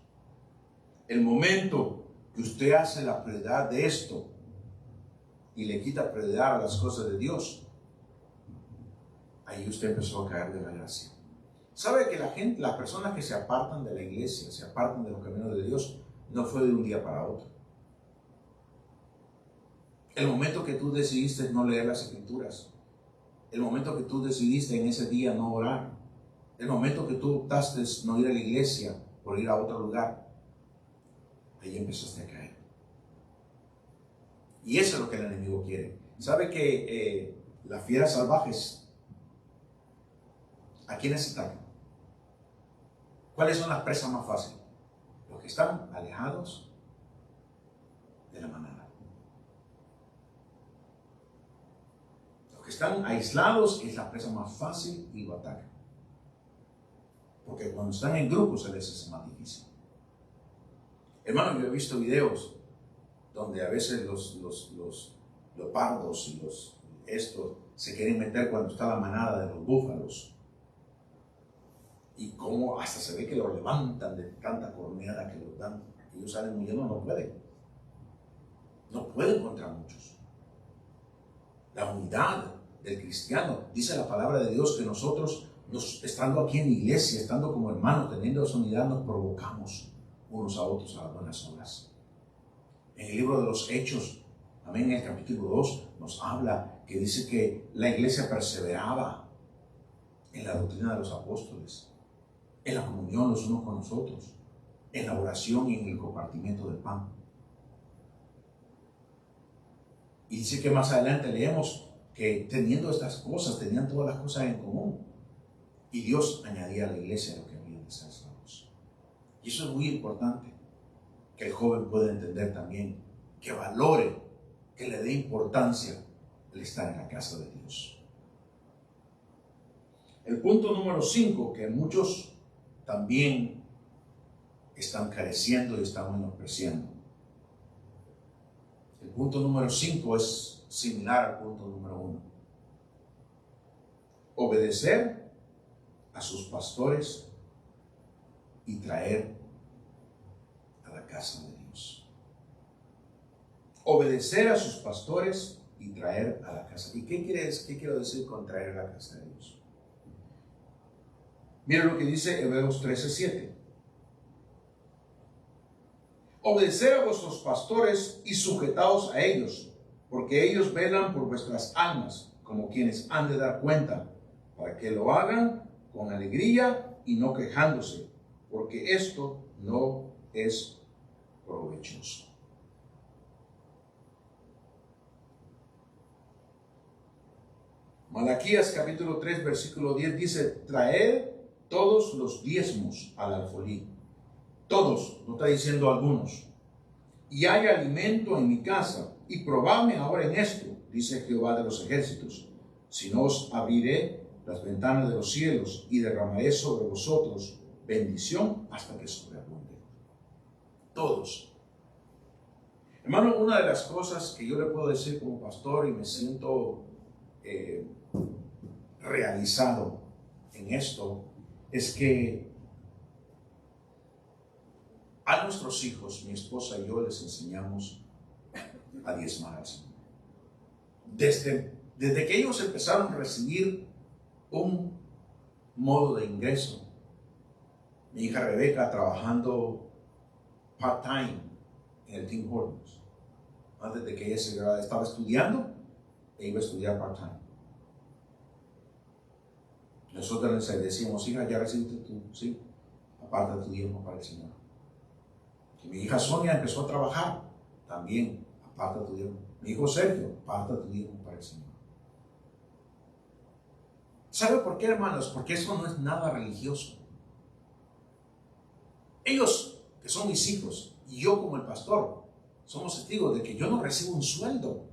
El momento que usted hace la prioridad de esto y le quita prioridad a las cosas de Dios, ahí usted empezó a caer de la gracia. ¿Sabe que las personas que se apartan de la iglesia, se apartan de los caminos de Dios, no fue de un día para otro? El momento que tú decidiste no leer las escrituras, el momento que tú decidiste en ese día no orar, el momento que tú optaste no ir a la iglesia por ir a otro lugar, ahí empezaste a caer. Y eso es lo que el enemigo quiere. ¿Sabe que las fieras salvajes, a quiénes atacan? ¿Cuáles son las presas más fáciles? Los que están alejados de la manada. Los que están aislados es la presa más fácil y lo atacan. Porque cuando están en grupos a veces es más difícil. Hermano, yo he visto videos donde a veces los leopardos y estos se quieren meter cuando está la manada de los búfalos. Y cómo hasta se ve que los levantan de tanta corneada que los dan. Ellos salen huyendo, no pueden. No pueden contra muchos. La unidad del cristiano, dice la palabra de Dios que nosotros, estando aquí en la iglesia, estando como hermanos, teniendo esa unidad, nos provocamos unos a otros a las buenas obras. En el libro de los Hechos, amén, en el capítulo 2, nos habla que dice que la iglesia perseveraba en la doctrina de los apóstoles, en la comunión los unos con los otros, en la oración y en el compartimiento del pan. Y dice que más adelante leemos que teniendo estas cosas, tenían todas las cosas en común. Y Dios añadía a la iglesia lo que habían de ser salvos. Y eso es muy importante, que el joven pueda entender también, que valore, que le dé importancia el estar en la casa de Dios. El punto número 5, que muchos también están careciendo y están menospreciando. El punto número 5 es similar al punto número 1. Obedecer a sus pastores y traer a la casa de Dios. Obedecer a sus pastores y traer a la casa. ¿Y qué quiero decir con traer a la casa de Dios? Mira lo que dice Hebreos 13:7. Obedecer a vuestros pastores y sujetaos a ellos, porque ellos velan por vuestras almas, como quienes han de dar cuenta, para que lo hagan con alegría y no quejándose, porque esto no es provechoso. Malaquías capítulo 3 versículo 10 dice: traed todos los diezmos al alfolí. Todos, no está diciendo algunos. Y hay alimento en mi casa, y probadme ahora en esto, dice Jehová de los ejércitos, si no os abriré las ventanas de los cielos y derramaré sobre vosotros bendición hasta que sobreabunde. Todos. Hermano, una de las cosas que yo le puedo decir como pastor y me siento realizado en esto es que a nuestros hijos, mi esposa y yo, les enseñamos a diezmar al Señor. Desde que ellos empezaron a recibir un modo de ingreso, mi hija Rebeca trabajando part-time en el Tim Hortons, antes de que ella se graduara, estaba estudiando e iba a estudiar part-time. Nosotros les decíamos: hija, ya recibiste tú, sí, aparta tu tiempo para el Señor. Y mi hija Sonia empezó a trabajar, también aparta tu tiempo. Mi hijo Sergio, aparta tu tiempo para el Señor. ¿Sabe por qué, hermanos? Porque eso no es nada religioso. Ellos, que son mis hijos, y yo como el pastor, somos testigos de que yo no recibo un sueldo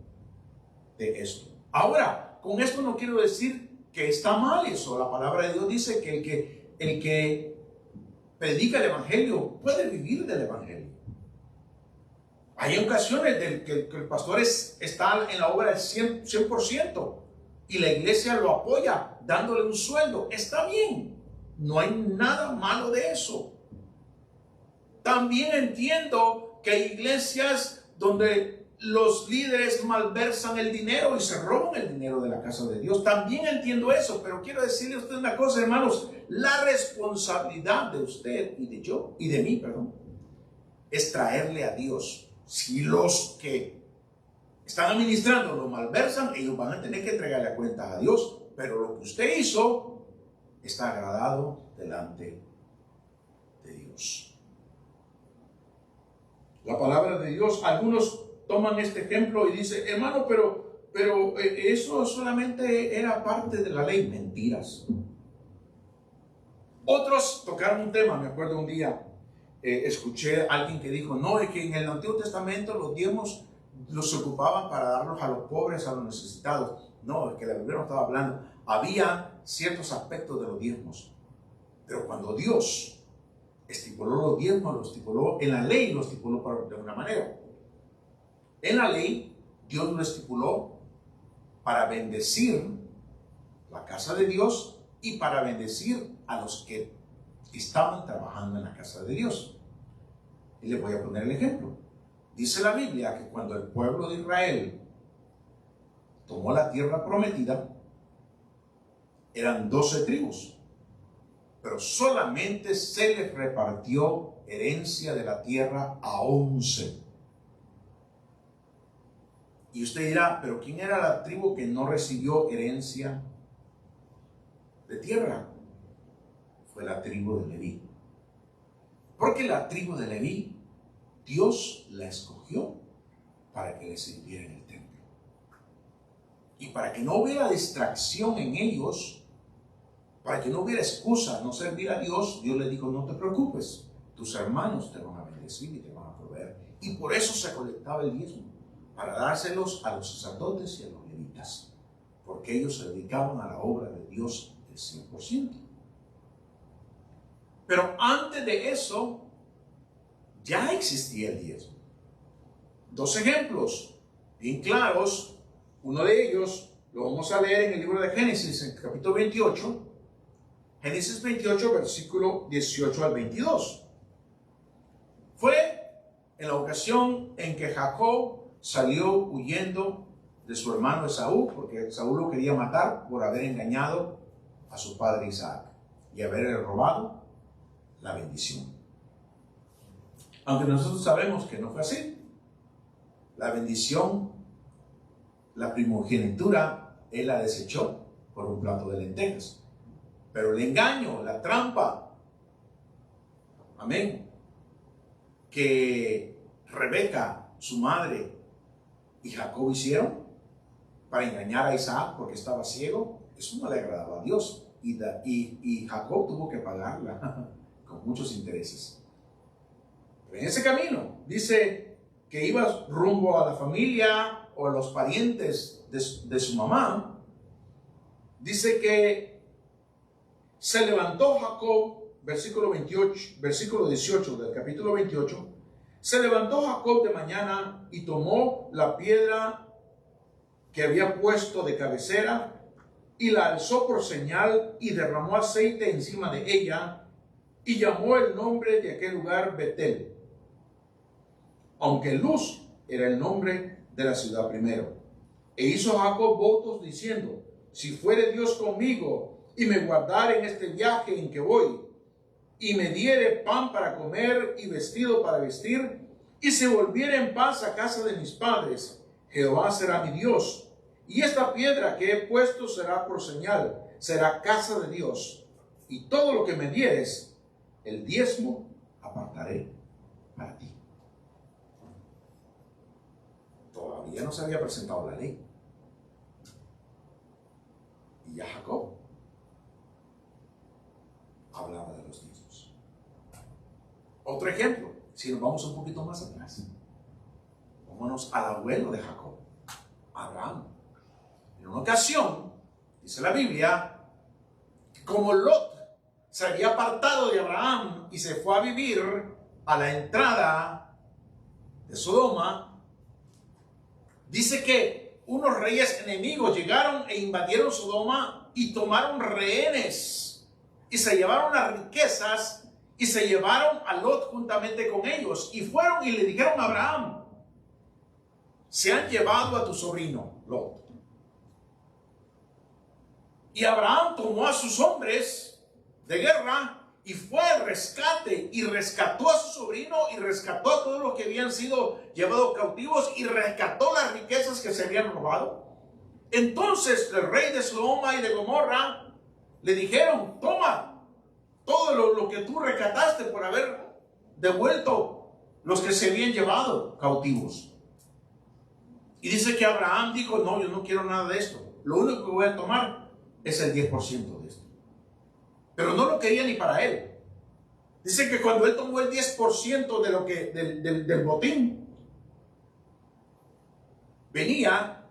de esto. Ahora, con esto no quiero decir que está mal eso. La palabra de Dios dice que el que predica el evangelio puede vivir del evangelio. Hay ocasiones en que el pastor está en la obra del 100% y la iglesia lo apoya dándole un sueldo. Está bien, no hay nada malo de eso. También entiendo que hay iglesias donde los líderes malversan el dinero y se roban el dinero de la casa de Dios. También entiendo eso, pero quiero decirle a usted una cosa, hermanos. La responsabilidad de usted y de mí, es traerle a Dios. Si los que están administrando lo malversan, ellos van a tener que entregarle cuentas a Dios. Pero lo que usted hizo está agradado delante de Dios. La palabra de Dios, algunos toman este ejemplo y dicen: hermano, pero eso solamente era parte de la ley. Mentiras. Otros tocaron un tema. Me acuerdo un día, escuché a alguien que dijo: no, es que en el Antiguo Testamento los diezmos los ocupaban para darlos a los pobres, a los necesitados. No, es que la Biblia no estaba hablando. Había ciertos aspectos de los diezmos, pero cuando Dios estipuló los diezmos, los estipuló en la ley, lo estipuló de una manera. En la ley, Dios lo estipuló para bendecir la casa de Dios y para bendecir a los que estaban trabajando en la casa de Dios. Y les voy a poner el ejemplo. Dice la Biblia que cuando el pueblo de Israel tomó la tierra prometida, eran 12 tribus. Pero solamente se les repartió herencia de la tierra a 11. Y usted dirá: pero ¿quién era la tribu que no recibió herencia de tierra? Fue la tribu de Leví. Porque la tribu de Leví, Dios la escogió para que le sirviera en el templo. Y para que no hubiera distracción en ellos, para que no hubiera excusa no servir a Dios, Dios le dijo, no te preocupes, tus hermanos te van a bendecir y te van a proveer. Y por eso se colectaba el diezmo, para dárselos a los sacerdotes y a los levitas, porque ellos se dedicaban a la obra de Dios el 100%. Pero antes de eso, ya existía el diezmo. Dos ejemplos bien claros. Uno de ellos lo vamos a leer en el libro de Génesis, en el capítulo 28. Génesis 28, versículo 18 al 22. Fue en la ocasión en que Jacob salió huyendo de su hermano Esaú, porque Esaú lo quería matar por haber engañado a su padre Isaac y haberle robado la bendición. Aunque nosotros sabemos que no fue así. La bendición, la primogenitura, él la desechó por un plato de lentejas. Pero el engaño, la trampa, amén, que Rebeca, su madre, y Jacob hicieron para engañar a Isaac porque estaba ciego, eso no le agradaba a Dios. Y Jacob tuvo que pagarla con muchos intereses. Pero en ese camino, dice que iba rumbo a la familia o a los parientes de su mamá. Dice que se levantó Jacob, versículo 18 del capítulo 28, se levantó Jacob de mañana y tomó la piedra que había puesto de cabecera y la alzó por señal y derramó aceite encima de ella y llamó el nombre de aquel lugar Betel, aunque Luz era el nombre de la ciudad primero. E hizo Jacob votos diciendo, si fuere Dios conmigo y me guardare en este viaje en que voy, y me diere pan para comer y vestido para vestir, y se volviere en paz a casa de mis padres, Jehová será mi Dios, y esta piedra que he puesto será por señal, será casa de Dios, y todo lo que me dieres, el diezmo apartaré para ti. Todavía no se había presentado la ley. Y ya Jacob hablaba de los diezmos. Otro ejemplo, si nos vamos un poquito más atrás, vámonos al abuelo de Jacob, Abraham. En una ocasión, dice la Biblia, como Lot se había apartado de Abraham y se fue a vivir a la entrada de Sodoma, dice que unos reyes enemigos llegaron e invadieron Sodoma y tomaron rehenes y se llevaron las riquezas y se llevaron a Lot juntamente con ellos y fueron y le dijeron a Abraham, se han llevado a tu sobrino Lot. Y Abraham tomó a sus hombres de guerra y fue al rescate y rescató a su sobrino y rescató a todos los que habían sido llevados cautivos y rescató las riquezas que se habían robado. Entonces el rey de Sodoma y de Gomorra le dijeron, toma todo lo que tú rescataste por haber devuelto los que se habían llevado cautivos. Y dice que Abraham dijo, no, yo no quiero nada de esto. Lo único que voy a tomar es el 10% de esto. Pero no lo quería ni para él. Dice que cuando él tomó el 10% de lo que, del botín, venía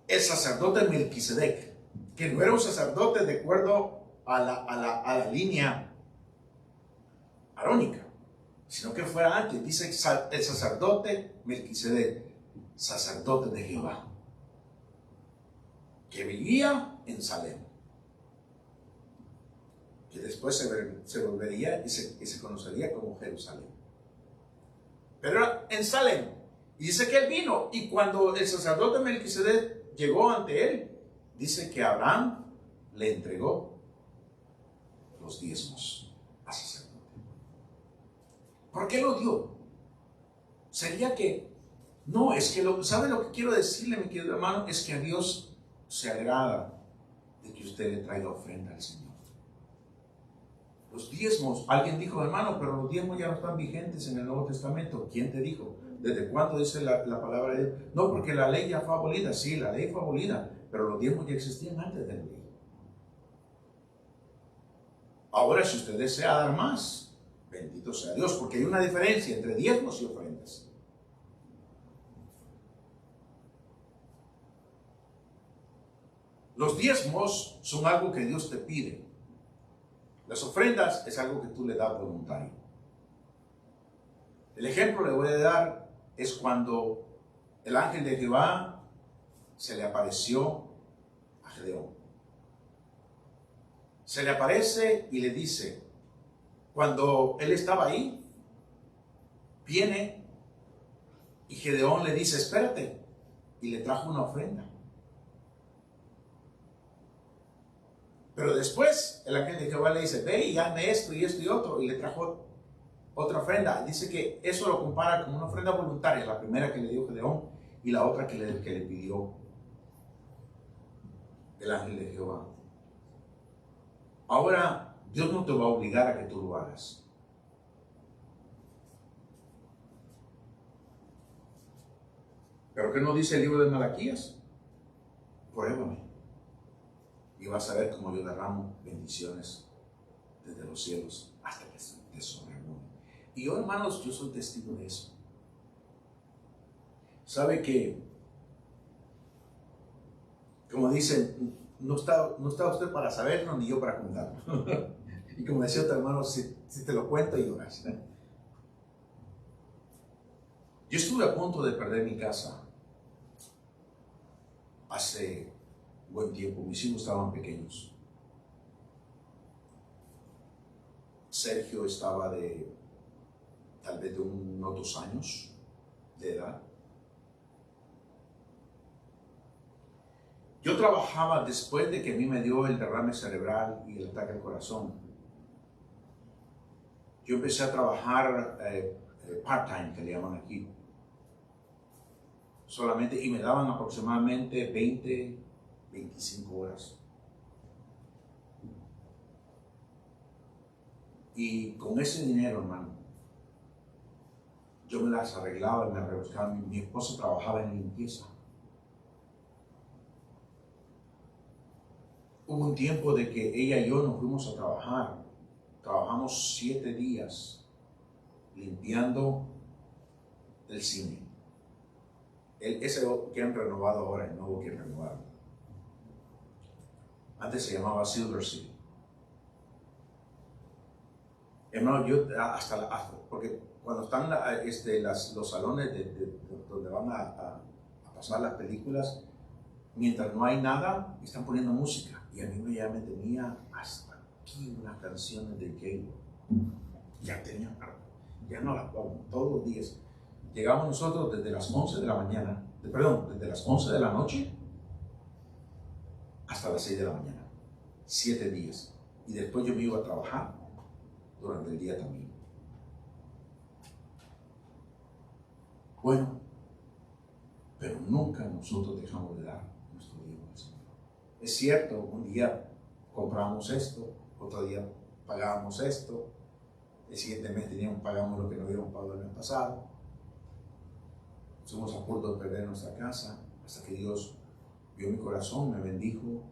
el sacerdote Melquisedec, que no era un sacerdote de acuerdo a la línea arónica, sino que fuera antes. Dice el sacerdote Melquisedec, sacerdote de Jehová, que vivía en Salem, que después se volvería y se conocería como Jerusalén. Pero era en Salem. Y dice que él vino, y cuando el sacerdote Melquisedec llegó ante él, dice que Abraham le entregó los diezmos al sacerdote. ¿Por qué lo dio? Sería que, no, es que, ¿sabe lo que quiero decirle, mi querido hermano? Es que a Dios se agrada de que usted le traiga ofrenda al Señor. Los diezmos, alguien dijo, hermano, pero los diezmos ya no están vigentes en el Nuevo Testamento. ¿Quién te dijo? ¿Desde cuándo dice la palabra de Dios? No, porque la ley ya fue abolida. Sí, la ley fue abolida, pero los diezmos ya existían antes de la ley. Ahora, si usted desea dar más, bendito sea Dios, porque hay una diferencia entre diezmos y ofrendas. Los diezmos son algo que Dios te pide. Las ofrendas es algo que tú le das voluntario. El ejemplo le voy a dar es cuando el ángel de Jehová se le apareció a Gedeón. Se le aparece y le dice, cuando él estaba ahí, viene y Gedeón le dice, espérate, y le trajo una ofrenda. Pero después el ángel de Jehová le dice, ve y hazme esto y esto y otro, y le trajo otra ofrenda. Dice que eso lo compara con una ofrenda voluntaria, la primera que le dio Gedeón y la otra que le pidió el ángel de Jehová. Ahora, Dios no te va a obligar a que tú lo hagas. ¿Pero qué nos dice el libro de Malaquías? Pruébame y vas a ver cómo yo derramo bendiciones desde los cielos hasta que te sobreabunde. Y yo, hermanos, yo soy testigo de eso. ¿Sabe que, como dicen, no está usted para saberlo ni yo para contarlo? Y como decía otro hermano, si te lo cuento lloras. Yo estuve a punto de perder mi casa hace buen tiempo. Mis hijos estaban pequeños. Sergio estaba tal vez de unos 2 años de edad. Yo trabajaba después de que a mí me dio el derrame cerebral y el ataque al corazón. Yo empecé a trabajar part-time, que le llaman aquí. Solamente, y me daban aproximadamente 25 horas. Y con ese dinero, hermano, yo me las arreglaba y me rebuscaba. Mi esposa trabajaba en limpieza. Hubo un tiempo de que ella y yo nos fuimos a trabajar. Trabajamos 7 días limpiando el cine. Ese que han renovado ahora, el nuevo que renovaron. Antes se llamaba Silver City. Hermano, yo porque cuando están los salones donde van a pasar las películas, mientras no hay nada, están poniendo música. Y a mí ya me tenía hasta aquí unas canciones de J-Lo. Ya no las pongo todos los días. Llegamos nosotros desde las 11 de la mañana, desde las 11 de la noche hasta las 6 de la mañana. 7 días. Y después yo me iba a trabajar durante el día también. Bueno, pero nunca nosotros dejamos de dar nuestro dinero al Señor. Es cierto, un día comprábamos esto, otro día pagábamos esto, el siguiente mes pagamos lo que no habíamos pagado el año pasado. Estuvimos a punto de perder nuestra casa hasta que Dios vio mi corazón, me bendijo,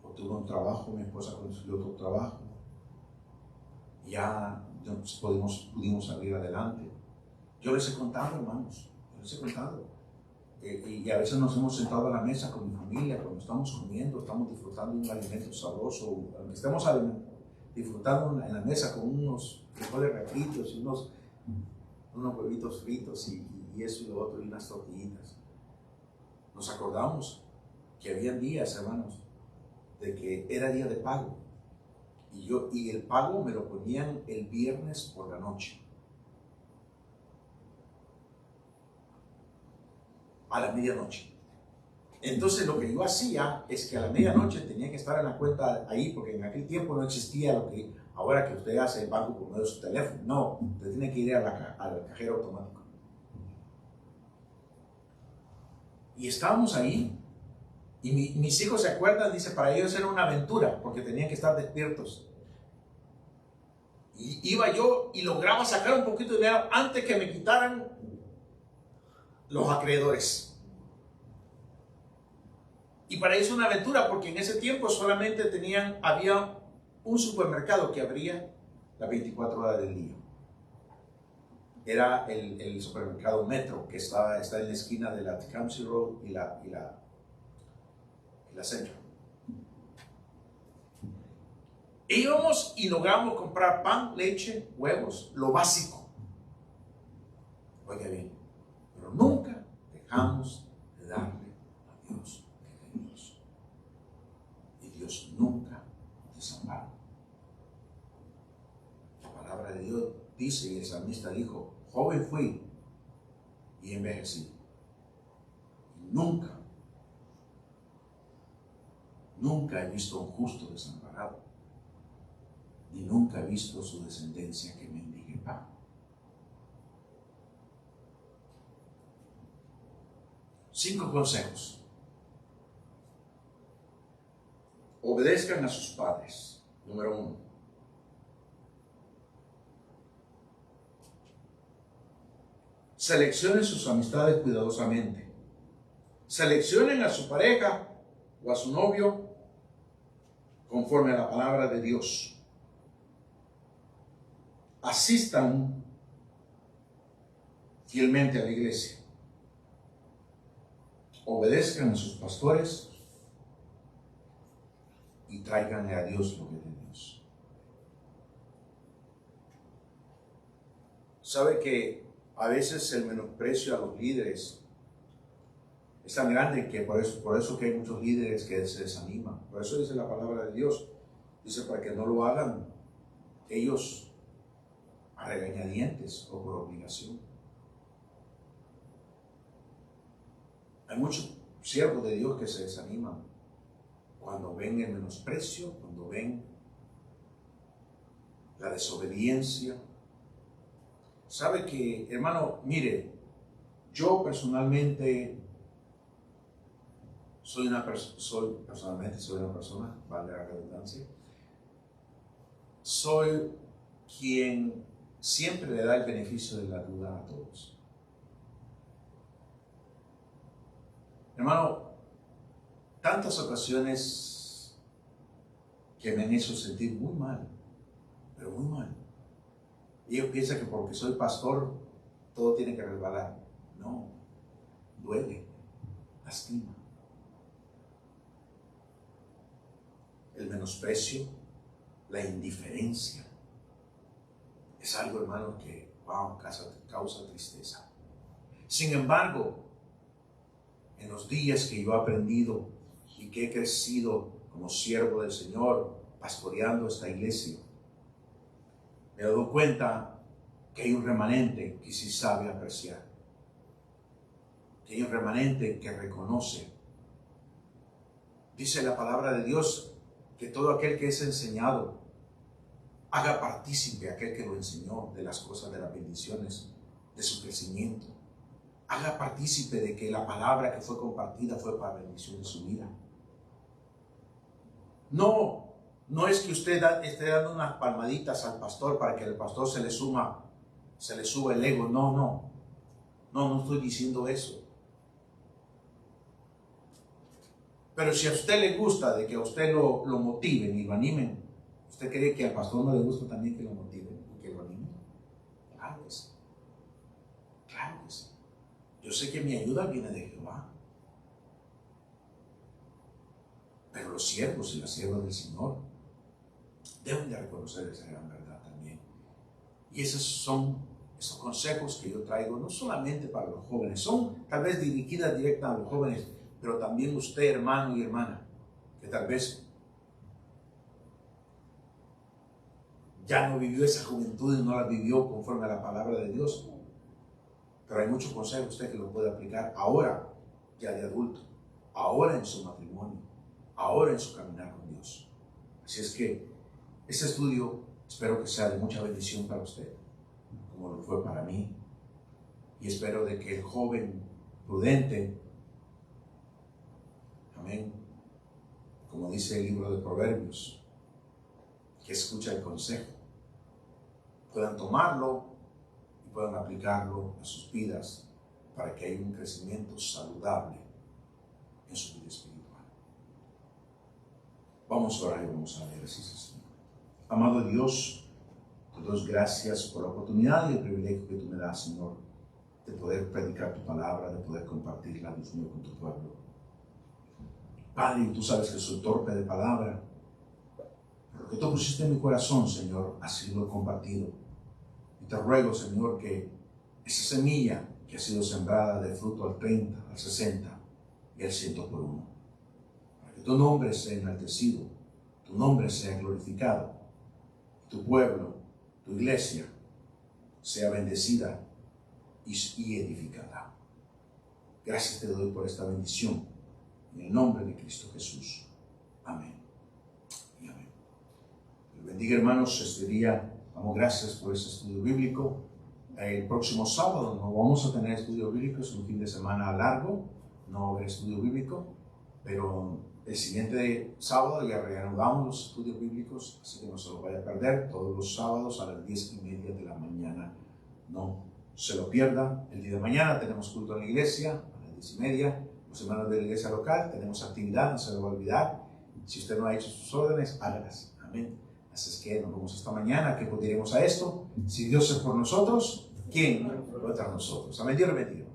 obtuve un trabajo, mi esposa consiguió otro trabajo. Ya pudimos salir adelante. Yo les he contado, hermanos, y a veces nos hemos sentado a la mesa con mi familia, cuando estamos comiendo, estamos disfrutando de un alimento sabroso, aunque estemos disfrutando en la mesa con unos frijoles refritos y unos huevitos fritos y eso y lo otro y unas tortillitas. Nos acordamos que había días, hermanos, de que era día de pago. Y el pago me lo ponían el viernes por la noche. A la medianoche. Entonces lo que yo hacía es que a la medianoche tenía que estar en la cuenta ahí, porque en aquel tiempo no existía lo que ahora que usted hace el banco por medio de su teléfono. No, usted tiene que ir al cajero automático. Y estábamos ahí. Y mis hijos se acuerdan, dice, para ellos era una aventura, porque tenían que estar despiertos. Y iba yo y lograba sacar un poquito de dinero antes que me quitaran los acreedores. Y para ellos una aventura, porque en ese tiempo solamente había un supermercado que abría las 24 horas del día. Era el supermercado Metro, que está en la esquina de la Tecumseh Road y la Central. Íbamos y logramos comprar pan, leche, huevos, lo básico. Oiga bien, pero nunca dejamos de darle a Dios lo que queremos. Y Dios nunca nos desampara. La palabra de Dios dice, y el salmista dijo, joven fui y envejecí. Y nunca he visto a un justo desamparado, ni nunca he visto su descendencia que mendigue pan. 5 consejos. Obedezcan a sus padres. Número 1. Seleccionen sus amistades cuidadosamente. Seleccionen a su pareja o a su novio conforme a la palabra de Dios. Asistan fielmente a la iglesia. Obedezcan a sus pastores y tráiganle a Dios lo que es de Dios. ¿Sabe que a veces el menosprecio a los líderes es tan grande que por eso que hay muchos líderes que se desaniman? Por eso dice la palabra de Dios. Dice, para que no lo hagan ellos a regañadientes o por obligación. Hay muchos siervos de Dios que se desaniman cuando ven el menosprecio, cuando ven la desobediencia. Sabe que, hermano, mire, yo personalmente soy una persona, vale la redundancia, soy quien siempre le da el beneficio de la duda a todos. Hermano, tantas ocasiones que me han hecho sentir muy mal, pero muy mal. Ellos piensan que porque soy pastor, todo tiene que resbalar. No, duele, lastima. El menosprecio, la indiferencia, es algo, hermano, que, causa tristeza. Sin embargo, en los días que yo he aprendido y que he crecido como siervo del Señor, pastoreando esta iglesia, me he dado cuenta que hay un remanente que sí sabe apreciar, que hay un remanente que reconoce. Dice la palabra de Dios que todo aquel que es enseñado haga partícipe a aquel que lo enseñó de las cosas, de las bendiciones, de su crecimiento. Haga partícipe de que la palabra que fue compartida fue para bendición de su vida. No es que usted esté dando unas palmaditas al pastor para que el pastor se le suba el ego. No estoy diciendo eso. Pero si a usted le gusta de que a usted lo motiven y lo animen, ¿usted cree que al pastor no le gusta también que lo motiven y que lo animen? Claro que sí. Claro que sí. Yo sé que mi ayuda viene de Jehová. Pero los siervos y las siervas del Señor deben de reconocer esa gran verdad también. Y esos son esos consejos que yo traigo, no solamente para los jóvenes, son tal vez dirigidas directas a los jóvenes, pero también usted, hermano y hermana, que tal vez ya no vivió esa juventud y no la vivió conforme a la palabra de Dios. Pero hay muchos consejos usted que lo puede aplicar ahora, ya de adulto, ahora en su matrimonio, ahora en su caminar con Dios. Así es que este estudio espero que sea de mucha bendición para usted, como lo fue para mí. Y espero de que el joven prudente, amén, como dice el libro de Proverbios, que escucha el consejo, puedan tomarlo y puedan aplicarlo a sus vidas para que haya un crecimiento saludable en su vida espiritual. Vamos a orar y vamos a leer así, Señor. Amado Dios, te doy gracias por la oportunidad y el privilegio que tú me das, Señor, de poder predicar tu palabra, de poder compartirla, Dios mío, con tu pueblo. Padre, tú sabes que soy torpe de palabra, pero lo que tú pusiste en mi corazón, Señor, así lo he compartido. Y te ruego, Señor, que esa semilla que ha sido sembrada de fruto al 30, al 60 y al 100 por uno, para que tu nombre sea enaltecido, tu nombre sea glorificado, tu pueblo, tu iglesia, sea bendecida y edificada. Gracias te doy por esta bendición, en el nombre de Cristo Jesús. Amén y amén. Dios bendiga, hermanos, este día. Damos gracias por este estudio bíblico. El próximo sábado no vamos a tener estudio bíblico, es un fin de semana largo, no va a haber estudio bíblico, pero el siguiente sábado ya reanudamos los estudios bíblicos, así que no se lo vaya a perder, todos los sábados a las 10:30 de la mañana. No se lo pierda. El día de mañana tenemos culto en la iglesia a las 10:30. Los hermanos de la iglesia local tenemos actividad, no se lo va a olvidar. Si usted no ha hecho sus órdenes, hágalas. Amén. Así es que nos vemos esta mañana. ¿Qué diremos a esto? Si Dios es por nosotros, ¿quién contra nosotros? Amén. Dios le bendiga.